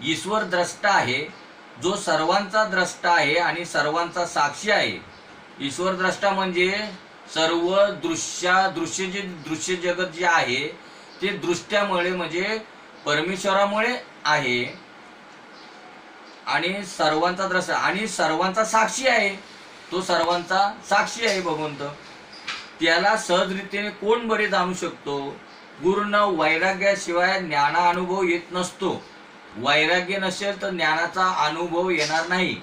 ईश्वर द्रष्टा आहे, जो सर्वांचा द्रष्टा आहे आणि सर्वांचा साक्षी आहे. ईश्वर द्रष्टा म्हणजे सर्व दृश्य जगत जे आहे ते दृष्ट्यामुळे म्हणजे परमेश्वरामुळे आहे, आणि सर्वांचा द्रष्टा आणि सर्वांचा साक्षी आहे. तो सर्वांचा साक्षी आहे भगवंत. त्याला सहजरीतीने कोण बरे जाणू शकतो? पूर्ण वैराग्याशिवाय ज्ञानानुभव येत नसतो. वैराग्य नसेल तर ज्ञानाचा अनुभव येणार नाही.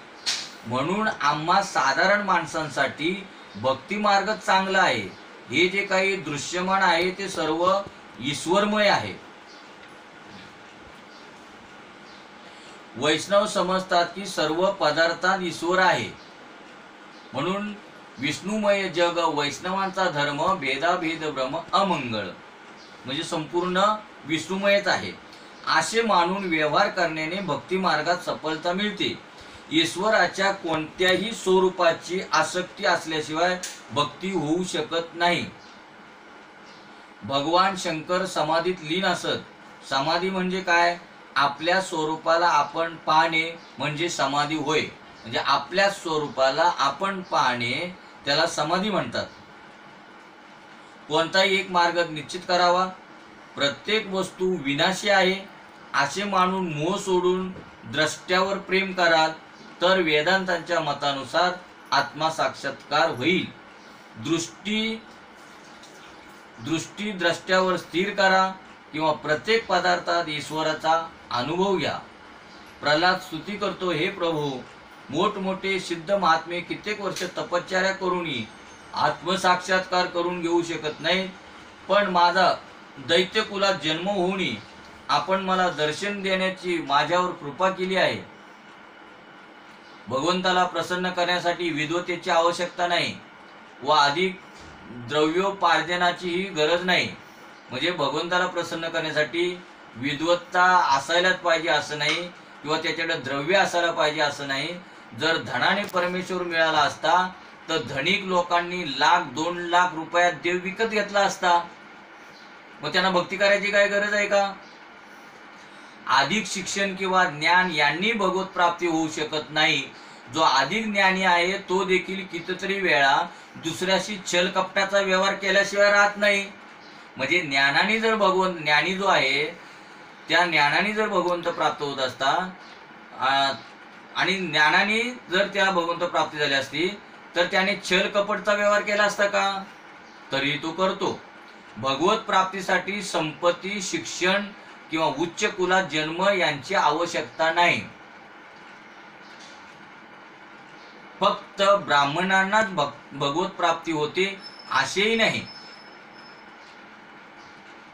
म्हणून आम्हा साधारण माणसांसाठी भक्ती मार्ग चांगला आहे. हे जे काही दृश्यमान आहे ते सर्व ईश्वरमय आहे. वैष्णव समजतात की सर्व पदार्थात ईश्वर आहे, म्हणून विष्णुमय जग वैष्णवांचा धर्म भेदाभेद भ्रम अमंगळ, म्हणजे संपूर्ण विष्णुमयच आहे असे मानून व्यवहार करण्याने भक्ती मार्गात सफलता मिळते. ईश्वराच्या कोणत्याही स्वरूपाची आसक्ती असल्याशिवाय भक्ती होऊ शकत नाही. भगवान शंकर समाधीत लीन असत. समाधी म्हणजे काय? आपल्या स्वरूपाला आपण पाहणे म्हणजे समाधी होय. म्हणजे आपल्या स्वरूपाला आपण पाहणे त्याला समाधी म्हणतात. कोणताही एक मार्ग निश्चित करावा. प्रत्येक वस्तू विनाशी आहे असे मानून मोह सोडून द्रष्ट्यावर प्रेम कराल तर वेदांतांच्या मतानुसार आत्मा साक्षात्कार होईल. दृष्टी द्रष्ट्यावर स्थिर करा किंवा प्रत्येक पदार्थात ईश्वराचा अनुभव घ्या. प्रल्हाद स्तुती करतो, हे प्रभू, मोठमोठे सिद्ध महात्मे कित्येक वर्ष तपश्चर्या करूनही आत्मसाक्षात्कार करून घेऊ शकत नाही, पण माझा दैत्य कुलात जन्म होऊनही आपण मला दर्शन देण्याची माझ्यावर कृपा केली आहे. भगवंताला प्रसन्न करण्यासाठी विद्वतेची आवश्यकता नाही व अधिक द्रव्योपार्जनाचीही गरज नाही. म्हणजे भगवंताला प्रसन्न करण्यासाठी विद्वत्ता असायलाच पाहिजे असं नाही, किंवा त्याच्याकडे द्रव्य असायला पाहिजे असं नाही. जर धनाने परमेश्वर मिळाला असता तर धनिक लोकांनी 1,00,000-2 लाख रुपयात देव विकत घेतला असता. मग त्यांना भक्ती करायची काय गरज आहे का? अधिक शिक्षण किंवा ज्ञान यांनी भगवत प्राप्ती होऊ शकत नाही. जो अधिक ज्ञानी आहे तो देखील कितीतरी वेळा दुसऱ्याशी छल कपटाचा व्यवहार केल्याशिवाय राहत नाही. म्हणजे ज्ञानाने जर ज्ञानी जो आहे त्या ज्ञानाने जर भगवंत प्राप्त होत असता आणि ज्ञानाने जर त्या भगवंत प्राप्ती झाली असती तर त्याने छल कपटचा व्यवहार केला असता का? तरी तो करतो. भगवत प्राप्तीसाठी संपत्ती, शिक्षण किंवा उच्च कुलात जन्म यांची आवश्यकता नाही. फक्त ब्राह्मणांनाच भगवत प्राप्ती होते असेही नाही.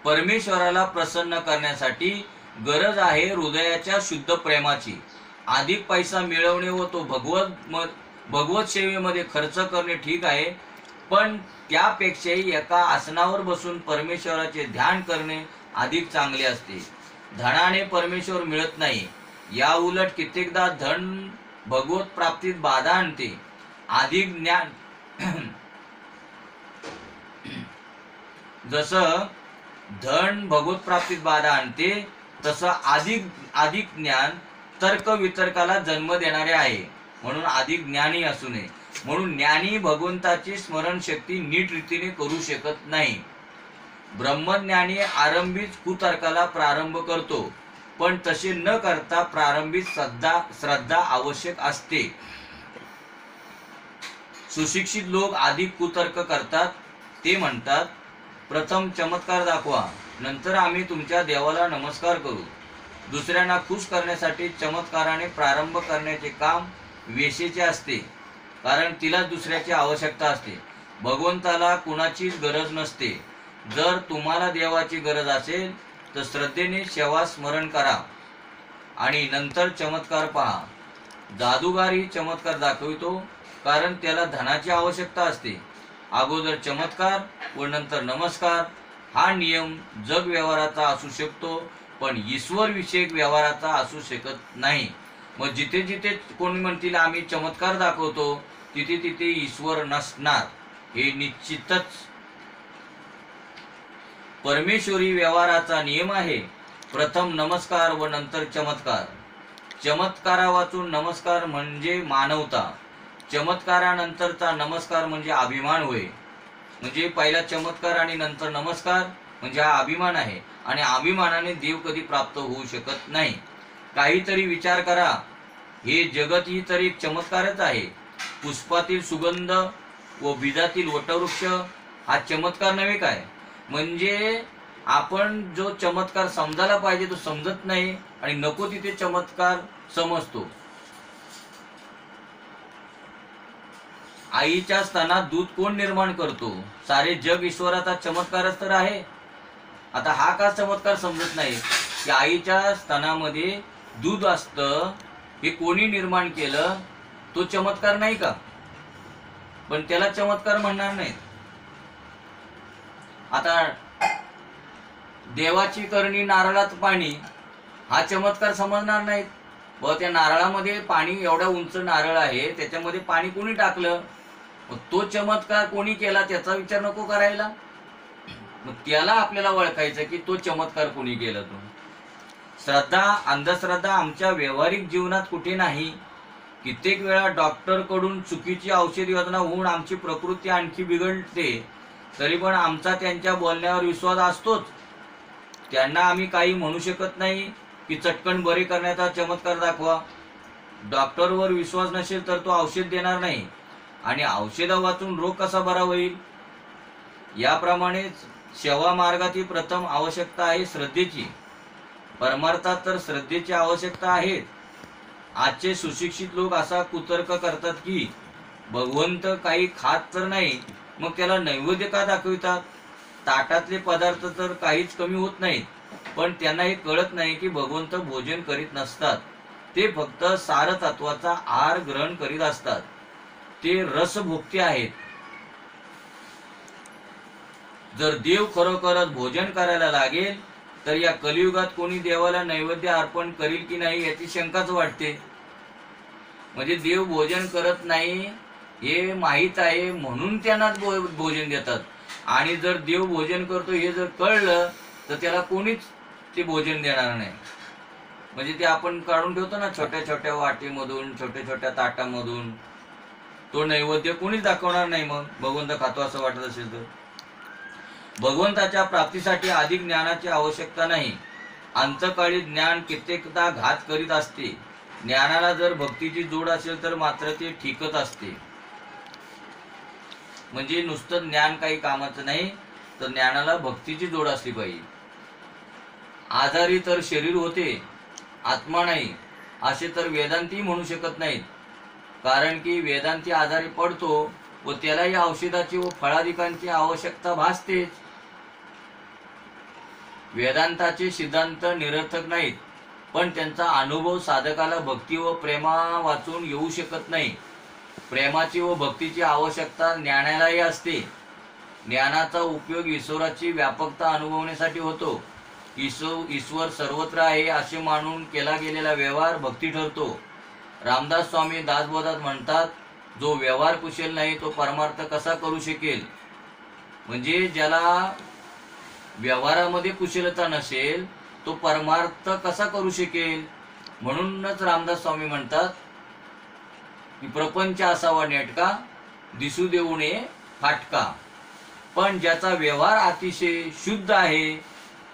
परमेश्वराला प्रसन्न करण्यासाठी गरज आहे हृदयाच्या शुद्ध प्रेमाची. अधिक पैसा मिळवणे व तो भगवत सेवेमध्ये खर्च करणे ठीक आहे, पण त्यापेक्षाही एका आसनावर बसून परमेश्वराचे ध्यान करणे अधिक चांगले असते. धनाने परमेश्वर मिळत नाही. या उलट कित्येकदा धन भगवत प्राप्तीत बाधा आणते. अधिक ज्ञान जसं धन भगवत प्राप्तीत बाधा आणते, तसं अधिक ज्ञान तर्क वितर्काला जन्म देणारे आहे. म्हणून अधिक ज्ञानी असू नये. म्हणून ज्ञानी भगवंताची स्मरणशक्ती नीट रीतीने करू शकत नाही. ब्रह्मज्ञानी आरंभीच कुतर्काला प्रारंभ करतो, पण तसे न करता प्रारंभीच श्रद्धा आवश्यक असते. सुशिक्षित लोक अधिक कुतर्क करतात. ते म्हणतात, प्रथम चमत्कार दाखवा, नंतर आम्ही तुमच्या देवाला नमस्कार करू. दुसऱ्यांना खुश करण्यासाठी चमत्काराने प्रारंभ करण्याचे काम वेशेचे असते, कारण तिला दुसऱ्याची आवश्यकता असते. भगवंताला कुणाचीच गरज नसते. जर तुम्हाला देवाची गरज असेल तर श्रद्धेने सेवा स्मरण करा आणि नंतर चमत्कार पहा. जादूगारही चमत्कार दाखवितो, कारण त्याला धनाची आवश्यकता असते. अगोदर चमत्कार व नंतर नमस्कार हा नियम जग व्यवहाराचा असू शकतो, पण ईश्वर विषयक व्यवहाराचा असू शकत नाही. मग जिथे जिथे कोणी म्हणतील आम्ही चमत्कार दाखवतो, तिथे तिथे ईश्वर नसणार हे निश्चितच. परमेश्वरी व्यवहाराचा नियम आहे, प्रथम नमस्कार व नंतर चमत्कार. चमत्कारा वाचून नमस्कार म्हणजे मानवता, चमत्कारानंतरचा नमस्कार म्हणजे अभिमान होय. म्हणजे पहिला चमत्कार आणि नंतर नमस्कार म्हणजे हा अभिमान आहे, आणि अभिमानाने देव कधी प्राप्त होऊ शकत नाही. काहीतरी विचार करा, हे जगत ही तर एक चमत्कारच आहे. पुष्पातील सुगंध व बीजातील वटवृक्ष हा चमत्कार नव्हे काय? म्हणजे आपण जो चमत्कार समजायला पाहिजे तो समजत नाही, आणि नको तिथे चमत्कार समजतो. आईच्या स्तनात दूध कोण निर्माण करतो? सारे जग ईश्वराचा चमत्कारच तर आहे. आता हा का चमत्कार समजत नाही की आईच्या स्तनामध्ये दूध असतं, हे कोणी निर्माण केलं, तो चमत्कार नाही का? पण त्याला चमत्कार म्हणणार नाहीत. आता देवाची करणी नारळात पाणी हा चमत्कार समजणार नाहीत. व त्या नारळामध्ये पाणी, एवढा उंच नारळ आहे, त्याच्यामध्ये पाणी कोणी टाकलं, तो चमत्कार कोणी केला त्याचा विचार नको करायला. मग त्याला आपल्याला ओळखायचं की तो चमत्कार कोणी केला. तो श्रद्धा अंधश्रद्धा आमच्या व्यावहारिक जीवनात कुठे नाही. कित्येक वेळा डॉक्टर कडून चुकीची औषध योजना होऊन आमची प्रकृती आणखी बिघडते, तरी पण आमचा त्यांच्या बोलण्यावर विश्वास असतोच. त्यांना आम्ही काही म्हणू शकत नाही की चटकन बरे करण्याचा चमत्कार दाखवा. डॉक्टरवर विश्वास नसेल तर तो औषध देणार नाही, आणि औषधा वाचून रोग कसा बरा होईल. याप्रमाणेच सेवा मार्गाची प्रथम आवश्यकता आहे श्रद्धेची. परमार्थात तर श्रद्धेची आवश्यकता आहे. आजचे सुशिक्षित लोक असा कुतर्क करतात की भगवंत काही खात तर नाही, मग त्याला नैवेद्य का दाखवितात. ताटातले पदार्थ तर काहीच कमी होत नाहीत, पण त्यांना हे कळत नाही की भगवंत भोजन करीत नसतात. ते फक्त सार तत्वाचा आहार ग्रहण करीत असतात. ते रसभोक्ते आहेत. जर देव खरोखरच भोजन करायला लागेल तर या कलियुगात कोणी देवाला नैवेद्य अर्पण करील की नाही याची शंकाच वाटते. म्हणजे देव भोजन करत नाही हे माहीत आहे म्हणून त्यांना भोजन देतात, आणि जर देव भोजन करतो हे जर कळलं तर त्याला कोणीच ते भोजन देणार नाही. म्हणजे ते आपण काढून ठेवतो ना छोट्या छोट्या वाटीमधून, छोट्या छोट्या ताटामधून, तो नैवेद्य कोणीच दाखवणार नाही. मग भगवंत खातो असं वाटत असेल तर. भगवंताच्या प्राप्तीसाठी अधिक ज्ञानाची आवश्यकता नाही. अंतकाळी ज्ञान कित्येकदा घात करीत असते. ज्ञानाला जर भक्तीची जोड असेल तर मात्र ते ठीकच असते. म्हणजे नुसतं ज्ञान काही कामाचं नाही, तर ज्ञानाला भक्तीची जोड असली पाहिजे. आजारी तर शरीर होते, आत्मा नाही, असे तर वेदांती म्हणू शकत नाहीत. कारण की वेदांती आजारी पडतो व त्यालाही औषधाची व फळादिकांची आवश्यकता भासतेच. वेदांताचे सिद्धांत निरर्थक नाहीत, पण त्यांचा अनुभव साधकाला भक्ती व प्रेमा वाचून येऊ शकत नाही. प्रेमाची व भक्तीची आवश्यकता ज्ञानालाही असते. ज्ञानाचा उपयोग ईश्वराची व्यापकता अनुभवण्यासाठी होतो. ईश्वर सर्वत्र आहे असे मानून केला गेलेला व्यवहार भक्ती ठरतो. रामदास स्वामी दासबोधात म्हणतात, जो व्यवहार कुशल नाही तो परमार्थ कसा करू शकेल. म्हणजे ज्याला व्यवहारामध्ये कुशलता नसेल तो परमार्थ कसा करू शकेल. म्हणूनच रामदास स्वामी म्हणतात की प्रपंच असावा नेटका, दिसू देऊ नये फाटका. पण ज्याचा व्यवहार अतिशय शुद्ध आहे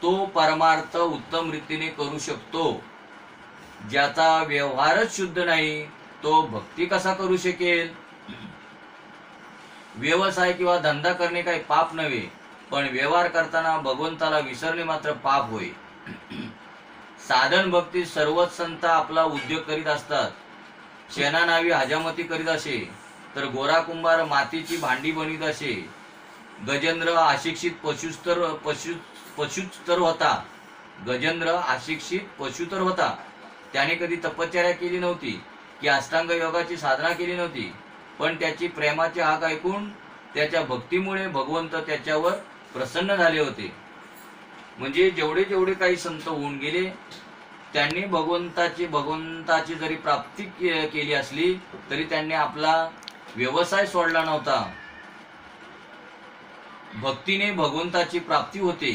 तो परमार्थ उत्तम रीतीने करू शकतो. ज्याचा व्यवहारच शुद्ध नाही तो भक्ती कसा करू शकेल. व्यवसाय किंवा धंदा करणे काही पाप नव्हे, पण व्यवहार करताना भगवंताला विसरणे मात्र पाप होय. साधन भक्ती सर्वच संत आपला उद्योग करीत असतात. शेणा नावी हजामती करीत असे, तर गोरा कुंभार मातीची भांडी बनवीत असे. गजेंद्र अशिक्षित पशुच तर होता. गजेंद्र अशिक्षित पशु तर होता. त्याने कधी तपश्चर्या केली नव्हती की अष्टांग योगाची साधना केली नव्हती, पण त्याची प्रेमाचे हाक ऐकून त्याच्या भक्तीमुळे भगवंत त्याच्यावर प्रसन्न झाले होते. म्हणजे जेवढे जेवढे काही संत होऊन गेले त्यांनी भगवंताची जरी प्राप्ती केली असली तरी त्यांनी आपला व्यवसाय सोडला नव्हता. भक्तीने भगवंताची प्राप्ती होते.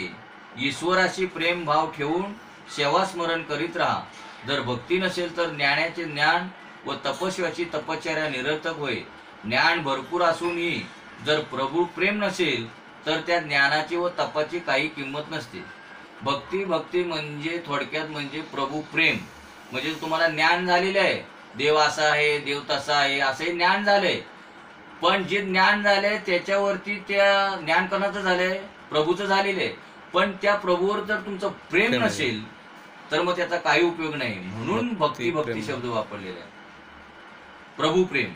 ईश्वराशी प्रेम भाव ठेवून सेवा स्मरण करीत राहा. जर भक्ती नसेल तर ज्ञानाचे ज्ञान व तपस्याची तपश्चर्या निरर्थक होय. ज्ञान भरपूर असूनही जर प्रभू प्रेम नसेल तर त्या ज्ञानाची व तपाची काही किंमत नसते. भक्ती म्हणजे थोडक्यात म्हणजे प्रभू प्रेम. म्हणजे तुम्हाला ज्ञान झालेले आहे, देव असा आहे, देव तसा आहे, असे ज्ञान झाले. पण जे ज्ञान झाले त्याच्यावरती त्या ज्ञान कोणाचं झालंय, प्रभूचं झालेलं आहे. पण त्या प्रभूवर जर तुमचं प्रेम नसेल तर मग त्याचा काही उपयोग नाही. म्हणून भक्ती शब्द वापरलेला आहे. प्रभू प्रेम,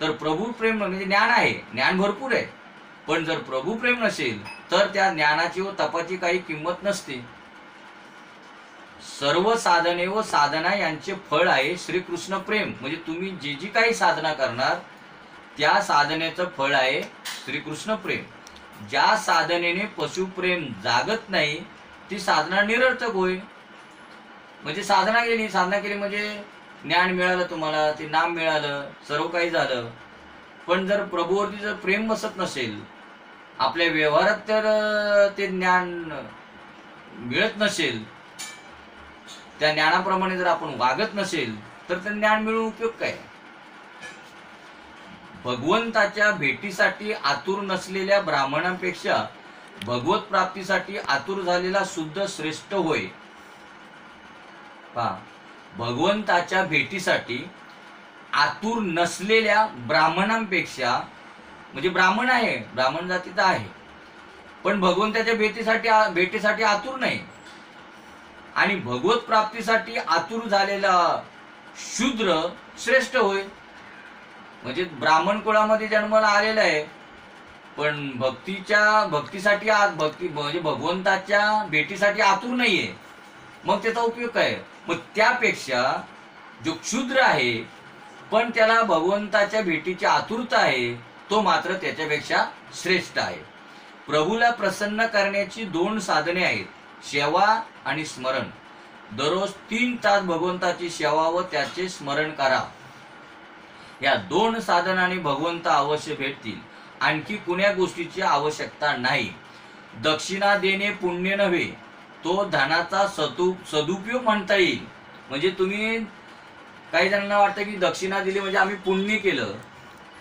तर प्रभू प्रेम म्हणजे ज्ञान आहे, ज्ञान भरपूर आहे, पण जर प्रभू प्रेम नसेल तर त्या ज्ञानाची व तपाची काही किंमत नसते. सर्व साधने व साधना यांचे फळ आहे श्रीकृष्ण प्रेम. म्हणजे तुम्ही जी जी काही साधना करणार त्या साधनेचं फळ आहे श्रीकृष्ण प्रेम. ज्या साधनेने पशुप्रेम जागत नाही ती साधना निरर्थक होय. म्हणजे साधना केली म्हणजे ज्ञान मिळालं, तुम्हाला ते नाम मिळालं, सर्व काही झालं, पण जर प्रभूवरती जर प्रेम बसत नसेल, आपल्या व्यवहारात तर ते ज्ञान मिळत नसेल, त्या ज्ञानाप्रमाणे जर आपण वागत नसेल तर ते ज्ञान मिळून उपयोग काय. भगवंताच्या भेटीसाठी आतुर नसलेल्या ब्राह्मणांपेक्षा भगवत प्राप्तीसाठी आतुर झालेला शुद्ध श्रेष्ठ होय. पहा, भगवंताच्या भेटीसाठी आतुर नसलेल्या ब्राह्मणांपेक्षा, म्हणजे ब्राह्मण आहे, ब्राह्मण जातीचा आहे, पण भगवंताच्या भेटीसाठी आतुर नाही, आणि भगवत प्राप्तीसाठी आतुर झालेला शूद्र श्रेष्ठ होय. म्हणजे ब्राह्मण कुळामध्ये जन्माला आलेला आहे, पण भक्तीसाठी म्हणजे भगवंताच्या भेटीसाठी आतुर नाहीये, मग त्याचा उपयोग काय. मग त्यापेक्षा जो क्षुद्र आहे पण त्याला भगवंताच्या भेटीची आतुरता आहे तो मात्र त्याच्यापेक्षा श्रेष्ठ आहे. प्रभूला प्रसन्न करण्याची 2 साधने आहेत, सेवा आणि स्मरण. दररोज 3 तास भगवंताची सेवा व त्याचे स्मरण करा. या 2 साधनांनी भगवंत अवश्य भेटतील. आणखी कुण्या गोष्टीची आवश्यकता नाही. दक्षिणा देणे पुण्य नव्हे, तो धनाचा सदुपयोग म्हणता येईल. म्हणजे तुम्ही, काही जणांना वाटतं की दक्षिणा दिली म्हणजे आम्ही पुण्य केलं,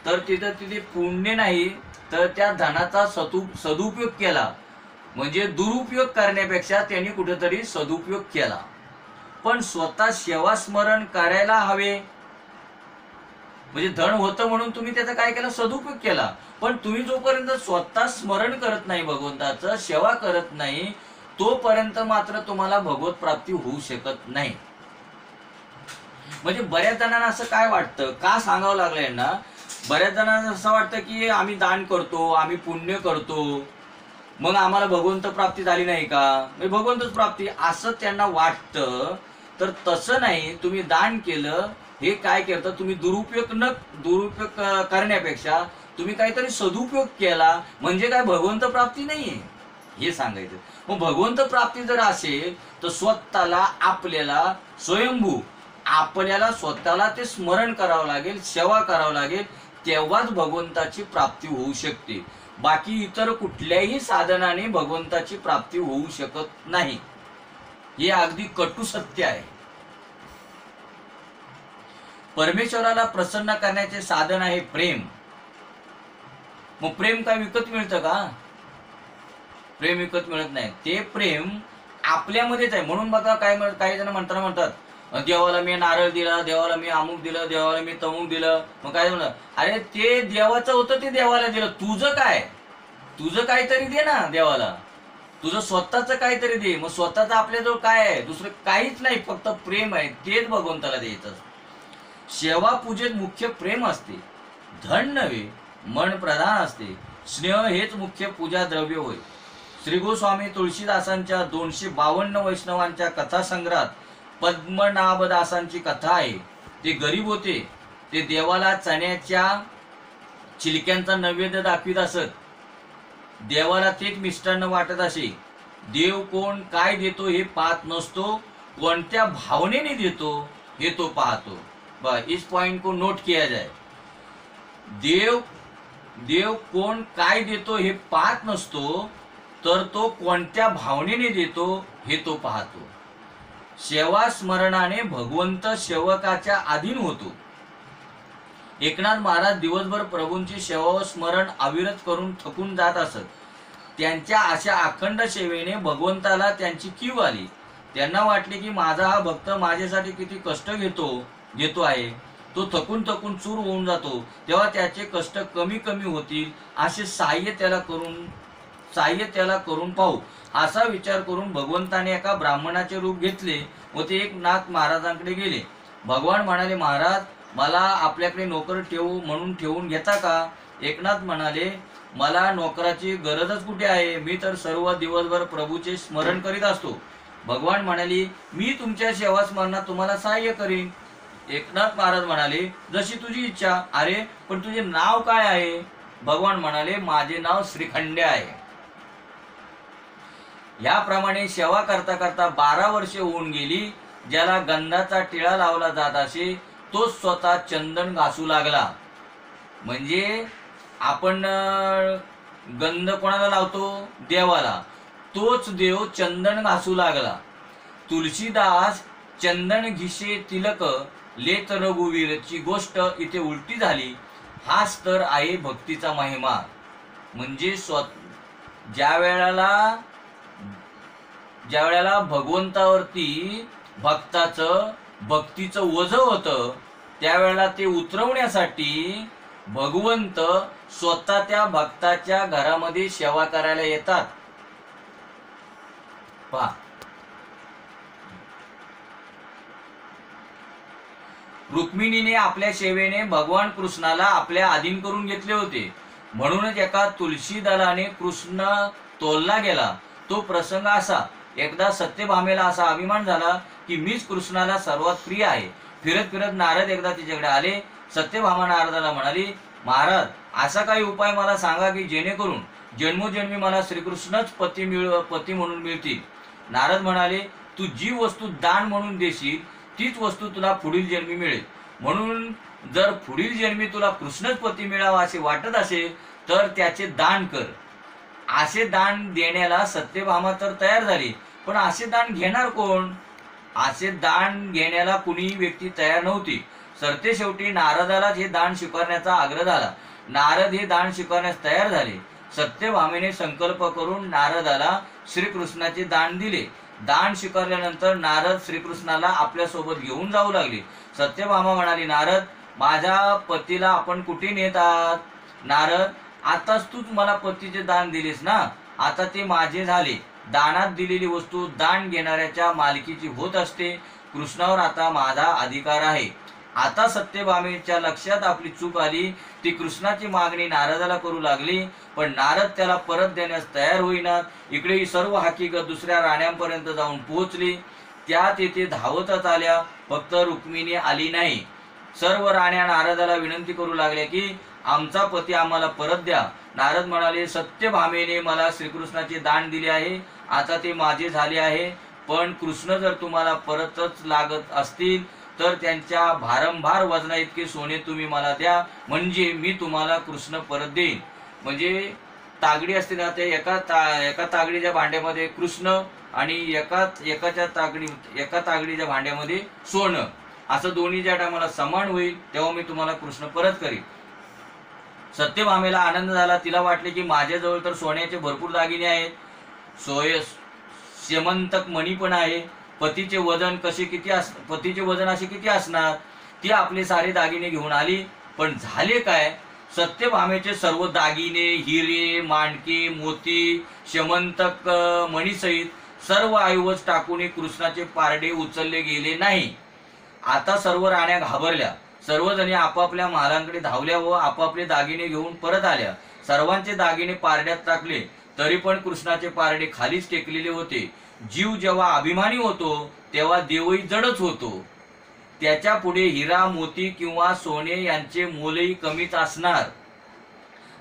तर तिथे पुण्य नाही, तर त्या धनाचा सदुपयोग केला. म्हणजे दुरुपयोग करण्यापेक्षा त्यांनी कुठेतरी सदुपयोग केला. पण स्वतः सेवा स्मरण करायला हवे. म्हणजे धन होतं म्हणून तुम्ही त्याचा काय केला, सदुपयोग केला. पण तुम्ही जोपर्यंत स्वतः स्मरण करत नाही, भगवंताचं सेवा करत नाही, तोपर्यंत मात्र तुम्हाला भगवत प्राप्ती होऊ शकत नाही. म्हणजे बऱ्याच जणांना असं काय वाटतं, का सांगावं लागलं यांना, बऱ्याच जणांना असं वाटतं की आम्ही दान करतो, आम्ही पुण्य करतो, मग आम्हाला भगवंत प्राप्ती झाली नाही का, म्हणजे भगवंतच प्राप्ती असं त्यांना वाटतं. तर तसं नाही. तुम्ही दान केलं, हे काय करतं, तुम्ही दुरुपयोग करण्यापेक्षा तुम्ही काहीतरी सदुपयोग केला म्हणजे काय भगवंत प्राप्ती नाहीये हे सांगायचं. मग भगवंत प्राप्ती जर असेल तर स्वतःला आपल्याला स्वयंभू आपल्याला स्वतःला ते स्मरण करावं लागेल, सेवा करावं लागेल, तेव्हाच भगवंताची प्राप्ती होऊ शकते. बाकी इतर कुठल्याही साधनाने भगवंताची प्राप्ती होऊ शकत नाही. हे अगदी कटू सत्य आहे. परमेश्वराला प्रसन्न करण्याचे साधन आहे प्रेम. मग प्रेम काय विकत मिळतं का? प्रेम विकत मिळत नाही. ते प्रेम आपल्यामध्येच आहे. म्हणून बघा काही जण म्हणतात देवाला मी नारळ दिला, देवाला मी अमुक दिलं, देवाला मी तमुक दिलं. मग काय म्हणलं, अरे ते देवाचं होतं, ते देवाला दिलं. तुझं काहीतरी दे ना देवाला, तुझं स्वतःच काहीतरी दे. मग स्वतःच आपल्याजवळ काय आहे? दुसरं काहीच नाही, फक्त प्रेम आहे. तेच भगवंताला द्यायचं. सेवा पूजेत मुख्य प्रेम असते, धन नव्हे, मन प्रधान असते. स्नेह हेच मुख्य पूजा द्रव्य होय. श्री गोस्वामी तुळशीदासांच्या 252 वैष्णवांच्या कथासंग्रहात पद्मनाभदासांची कथा आहे. ते गरीब होते. ते देवाला चण्याच्या चिलक्यांचा नैवेद्य दाखवित असत. देवाला तेच मिष्टान्न वाटत असे. देव कोण काय देतो हे पाहत नसतो, कोणत्या भावनेने देतो हे तो पाहतो. इस पॉइंट को नोट किया जाए. देव कोण काय देतो हे पाहत नसतो, तर तो कोणत्या भावनेने देतो हे तो पाहतो. सेवा स्मरणाने भगवंत सेवकाच्या अधीन होतो. एकनाथ महाराज दिवसभर प्रभूंची सेवा व स्मरण अविरत करून थकून जात असत. त्यांच्या अशा अखंड सेवेने भगवंताला त्यांची कीव आली. त्यांना वाटले की माझा हा भक्त माझ्यासाठी किती कष्ट घेतो आहे. तो थकून चूर होऊन जातो, तेव्हा त्याचे कष्ट कमी होतील असे सहाय्य त्याला करून पाहू. असा विचार करून भगवंताने एका ब्राह्मणाचे रूप घेतले व ते एकनाथ महाराजांकडे गेले. भगवान म्हणाले, महाराज, मला आपल्याकडे नोकर ठेवून घेता का? एकनाथ म्हणाले, मला नोकराची गरजच कुठे आहे, मी तर सर्व दिवसभर प्रभूचे स्मरण करीत असतो. भगवान म्हणाले, मी तुमच्या सेवा स्मरणात तुम्हाला सहाय्य करीन. एकनाथ महाराज म्हणाले, जशी तुझी इच्छा. अरे पण तुझे नाव काय आहे? भगवान म्हणाले, माझे नाव श्रीखंड्य आहे. याप्रमाणे सेवा करता करता 12 वर्षे होऊन गेली. ज्याला गंधाचा टिळा लावला जात असे तो स्वतः चंदन घासू लागला. म्हणजे आपण गंध कोणाला लावतो? देवाला. तोच देव चंदन घासू लागला. तुलसीदास चंदन घिसे तिलक लेत रघुवीरची गोष्ट इथे उलटी झाली. हाच तर आहे भक्तीचा महिमा. म्हणजे ज्या वेळेला भगवंतावरती भक्तीचं ओझं होतं, त्यावेळेला ते उतरवण्यासाठी भगवंत स्वतः त्या भक्ताच्या घरामध्ये सेवा करायला येतात. पहा, रुक्मिणीने आपल्या सेवेने भगवान कृष्णाला आपल्या अधीन करून घेतले होते. म्हणूनच एका तुलसी दलाने कृष्ण तोलला गेला. तो प्रसंग असा, एकदा सत्यभामेला असा अभिमान झाला की मीच कृष्णाला सर्वात प्रिय आहे. फिरत नारद एकदा तिच्याकडे आले. सत्यभामा नारदाला म्हणाली, महाराज, असा काही उपाय मला सांगा की जेणेकरून जन्मोजन्मी मला श्रीकृष्णच पती म्हणून मिळतील. नारद म्हणाले, तू जी वस्तू दान म्हणून देशील तीच वस्तू तुला पुढील जन्मी मिळेल. म्हणून जर पुढील जन्मी तुला कृष्णच पती मिळावा असे वाटत असेल तर त्याचे दान कर. असे दान देण्याला सत्यभामा तर तयार झाली, पण असे दान घेणार कोण? असे दान घेण्याला कुणी व्यक्ती तयार नव्हती. सरते शेवटी नारदालाच हे दान स्वीकारण्याचा आग्रह झाला. नारद हे दान स्वीकारण्यास तयार झाले. सत्यभामेने संकल्प करून नारदाला श्रीकृष्णाचे दान दिले. दान स्वीकारल्यानंतर नारद श्रीकृष्णाला आपल्यासोबत घेऊन जाऊ लागले. सत्यभामा म्हणाली, नारद, माझ्या पतीला आपण कुठे नेत आहात? नारद, आताच तूच मला पतीचे दान दिलेस ना, आता ते माझे झाले. दानात दिलेली वस्तू दान घेणाऱ्याच्या मालकीची होत असते. कृष्णावर आता माझा अधिकार आहे. आता सत्यभामेच्या लक्षात आपली चूक आली. ती कृष्णाची मागणी नारदाला करू लागली, पण नारद त्याला परत देण्यास तयार होईनात. इकडे ही सर्व हकीकत दुसऱ्या राण्यांपर्यंत जाऊन पोहोचली. त्या तेथे धावतच आल्या, फक्त रुक्मिणी आली नाही. सर्व राण्या नारदाला विनंती करू लागल्या की आमचा पती आम्हाला परत द्या. नारद म्हणाले, सत्यभामेने मला श्रीकृष्णाचे दान दिले आहे, आता ते माझे झाले आहे. पण कृष्ण जर तुम्हाला परतच लागत असतील तर त्यांच्या भारंभार वजना इतके सोने तुम्ही मला द्या, म्हणजे मी तुम्हाला कृष्ण परत देईन. म्हणजे तागडी असते ना, ते एका तागडीच्या भांड्यामध्ये कृष्ण आणि एका तागडीच्या भांड्यामध्ये सोनं, असं दोन्ही ज्या टायमाला समान होईल तेव्हा मी तुम्हाला कृष्ण परत करीन. सत्यभामेला आनंद झाला. तिला वाटले की माझ्याजवळ तर सोन्याचे भरपूर दागिने आहेत, श्रीमंतक मणी पण आहे. पतीचे वजन असे किती असणार. ती आपले सारे दागिने घेऊन आली. पण झाले काय, सत्यभामेचे सर्व दागिने, हिरे, माणके, मोती, श्रीमंतक मणीसहित सर्व ऐवज टाकून कृष्णाचे पारडे उचलले गेले नाही. आता सर्व राण्या घाबरल्या. सर्वजणी आपापल्या महालांकडे धावल्या व आपापले दागिने घेऊन परत आल्या. सर्वांचे दागिने पारड्यात टाकले, तरी पण कृष्णाचे पारडे खालीच टेकलेले होते. जीव जेव्हा अभिमानी होतो तेव्हा देवही जडच होतो. त्याच्या पुढे हिरा, मोती किंवा सोने यांचे मोलही कमीच असणार.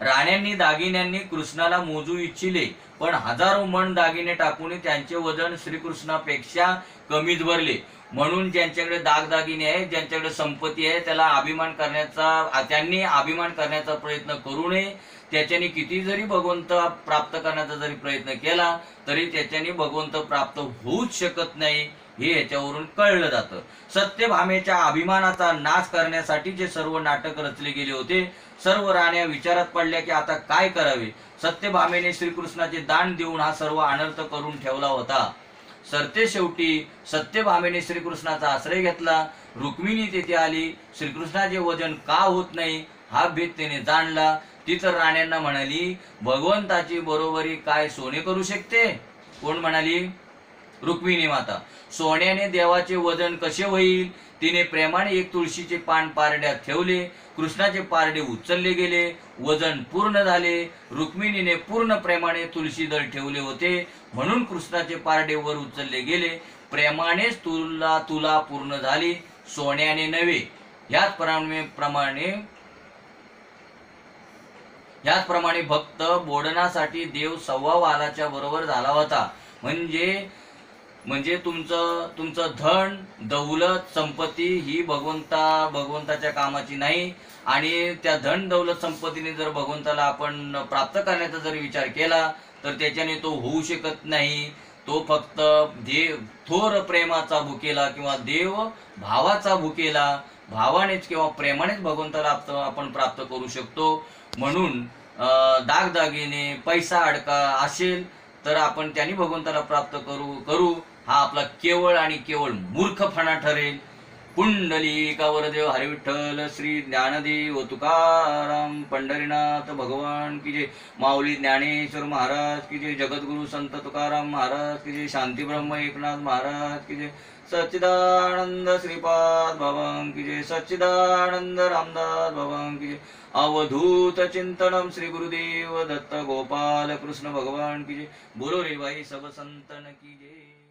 राण्यांनी दागिन्यांनी कृष्णाला मोजू इच्छिले, पण हजारो मण दागिने टाकून त्यांचे वजन श्रीकृष्णापेक्षा कमीच भरले. म्हणून ज्यांच्याकडे दागदागिने आहेत, ज्यांच्याकडे संपत्ती आहे, त्यांनी अभिमान करण्याचा प्रयत्न करू नये. त्याच्याने किती जरी भगवंत प्राप्त करण्याचा जरी प्रयत्न केला तरी त्याच्याने भगवंत प्राप्त होऊच शकत नाही, हे याच्यावरून कळलं जातं. सत्यभामेच्या अभिमानाचा नाश करण्यासाठी जे सर्व नाटक रचले गेले होते. सर्व राण्या विचारात पडल्या की आता काय करावे. सत्यभामेने श्रीकृष्णाचे दान देऊन हा सर्व अनर्थ करून ठेवला होता. सरते शेवटी सत्यभामेने श्रीकृष्णाचा आश्रय घेतला. रुक्मिणी तेथे आली. श्रीकृष्णाचे वजन का होत नाही हा भेद तिने जाणला. ती तर राण्यांना म्हणाली, भगवंताची बरोबरी काय सोने करू शकते. कोण म्हणाली? रुक्मिणी माता. सोन्याने देवाचे वजन कसे होईल. तिने प्रेमाने एक तुळशीचे पान पारड्यात ठेवले. कृष्णाचे पारडे उचलले गेले, वजन पूर्ण झाले. रुक्मिणीने पूर्ण प्रेमाने तुळशी दळ ठेवले होते, म्हणून कृष्णाचे पारडे वर उचलले गेले. प्रेमानेच तुला पूर्ण झाली, सोन्याने नव्हे. ह्याचप्रमाणे भक्त बोडणासाठी देव 1.25 वालाच्या बरोबर झाला होता. म्हणजे तुमचं धन, दौलत, संपत्ती ही भगवंताच्या कामाची नाही. आणि त्या धन, दौलत, संपत्तीने जर भगवंताला आपण प्राप्त करण्याचा जर विचार केला तर त्याच्याने तो होऊ शकत नाही. तो फक्त थोर प्रेमाचा भुकेला किंवा देव भावाचा भुकेला, भावानेच किंवा प्रेमानेच भगवंताला आपण प्राप्त करू शकतो. म्हणून दागदागिने, पैसा अडका असेल तर आपण त्यांनी भगवंताला प्राप्त करू हा आपला केवळ आणि केवळ मूर्खपणा ठरेल. पुंडलिका वरदेव हरी विठ्ठल श्री ज्ञानदेव तुकाराम पंढरीनाथ भगवान की जय. माऊली ज्ञानेश्वर महाराज की जय. जगद्गुरु संत तुकाराम महाराज की जय. शांती ब्रह्म एकनाथ महाराज की जय. सच्चिदानंद श्रीपाद भगवान की जय. सच्चिदानंद रामदास भगवान की जय. अवधूत चिंतनम श्री गुरुदेव दत्त गोपाल कृष्ण भगवान की जय. बोलो रे भाई सब संतन की जय.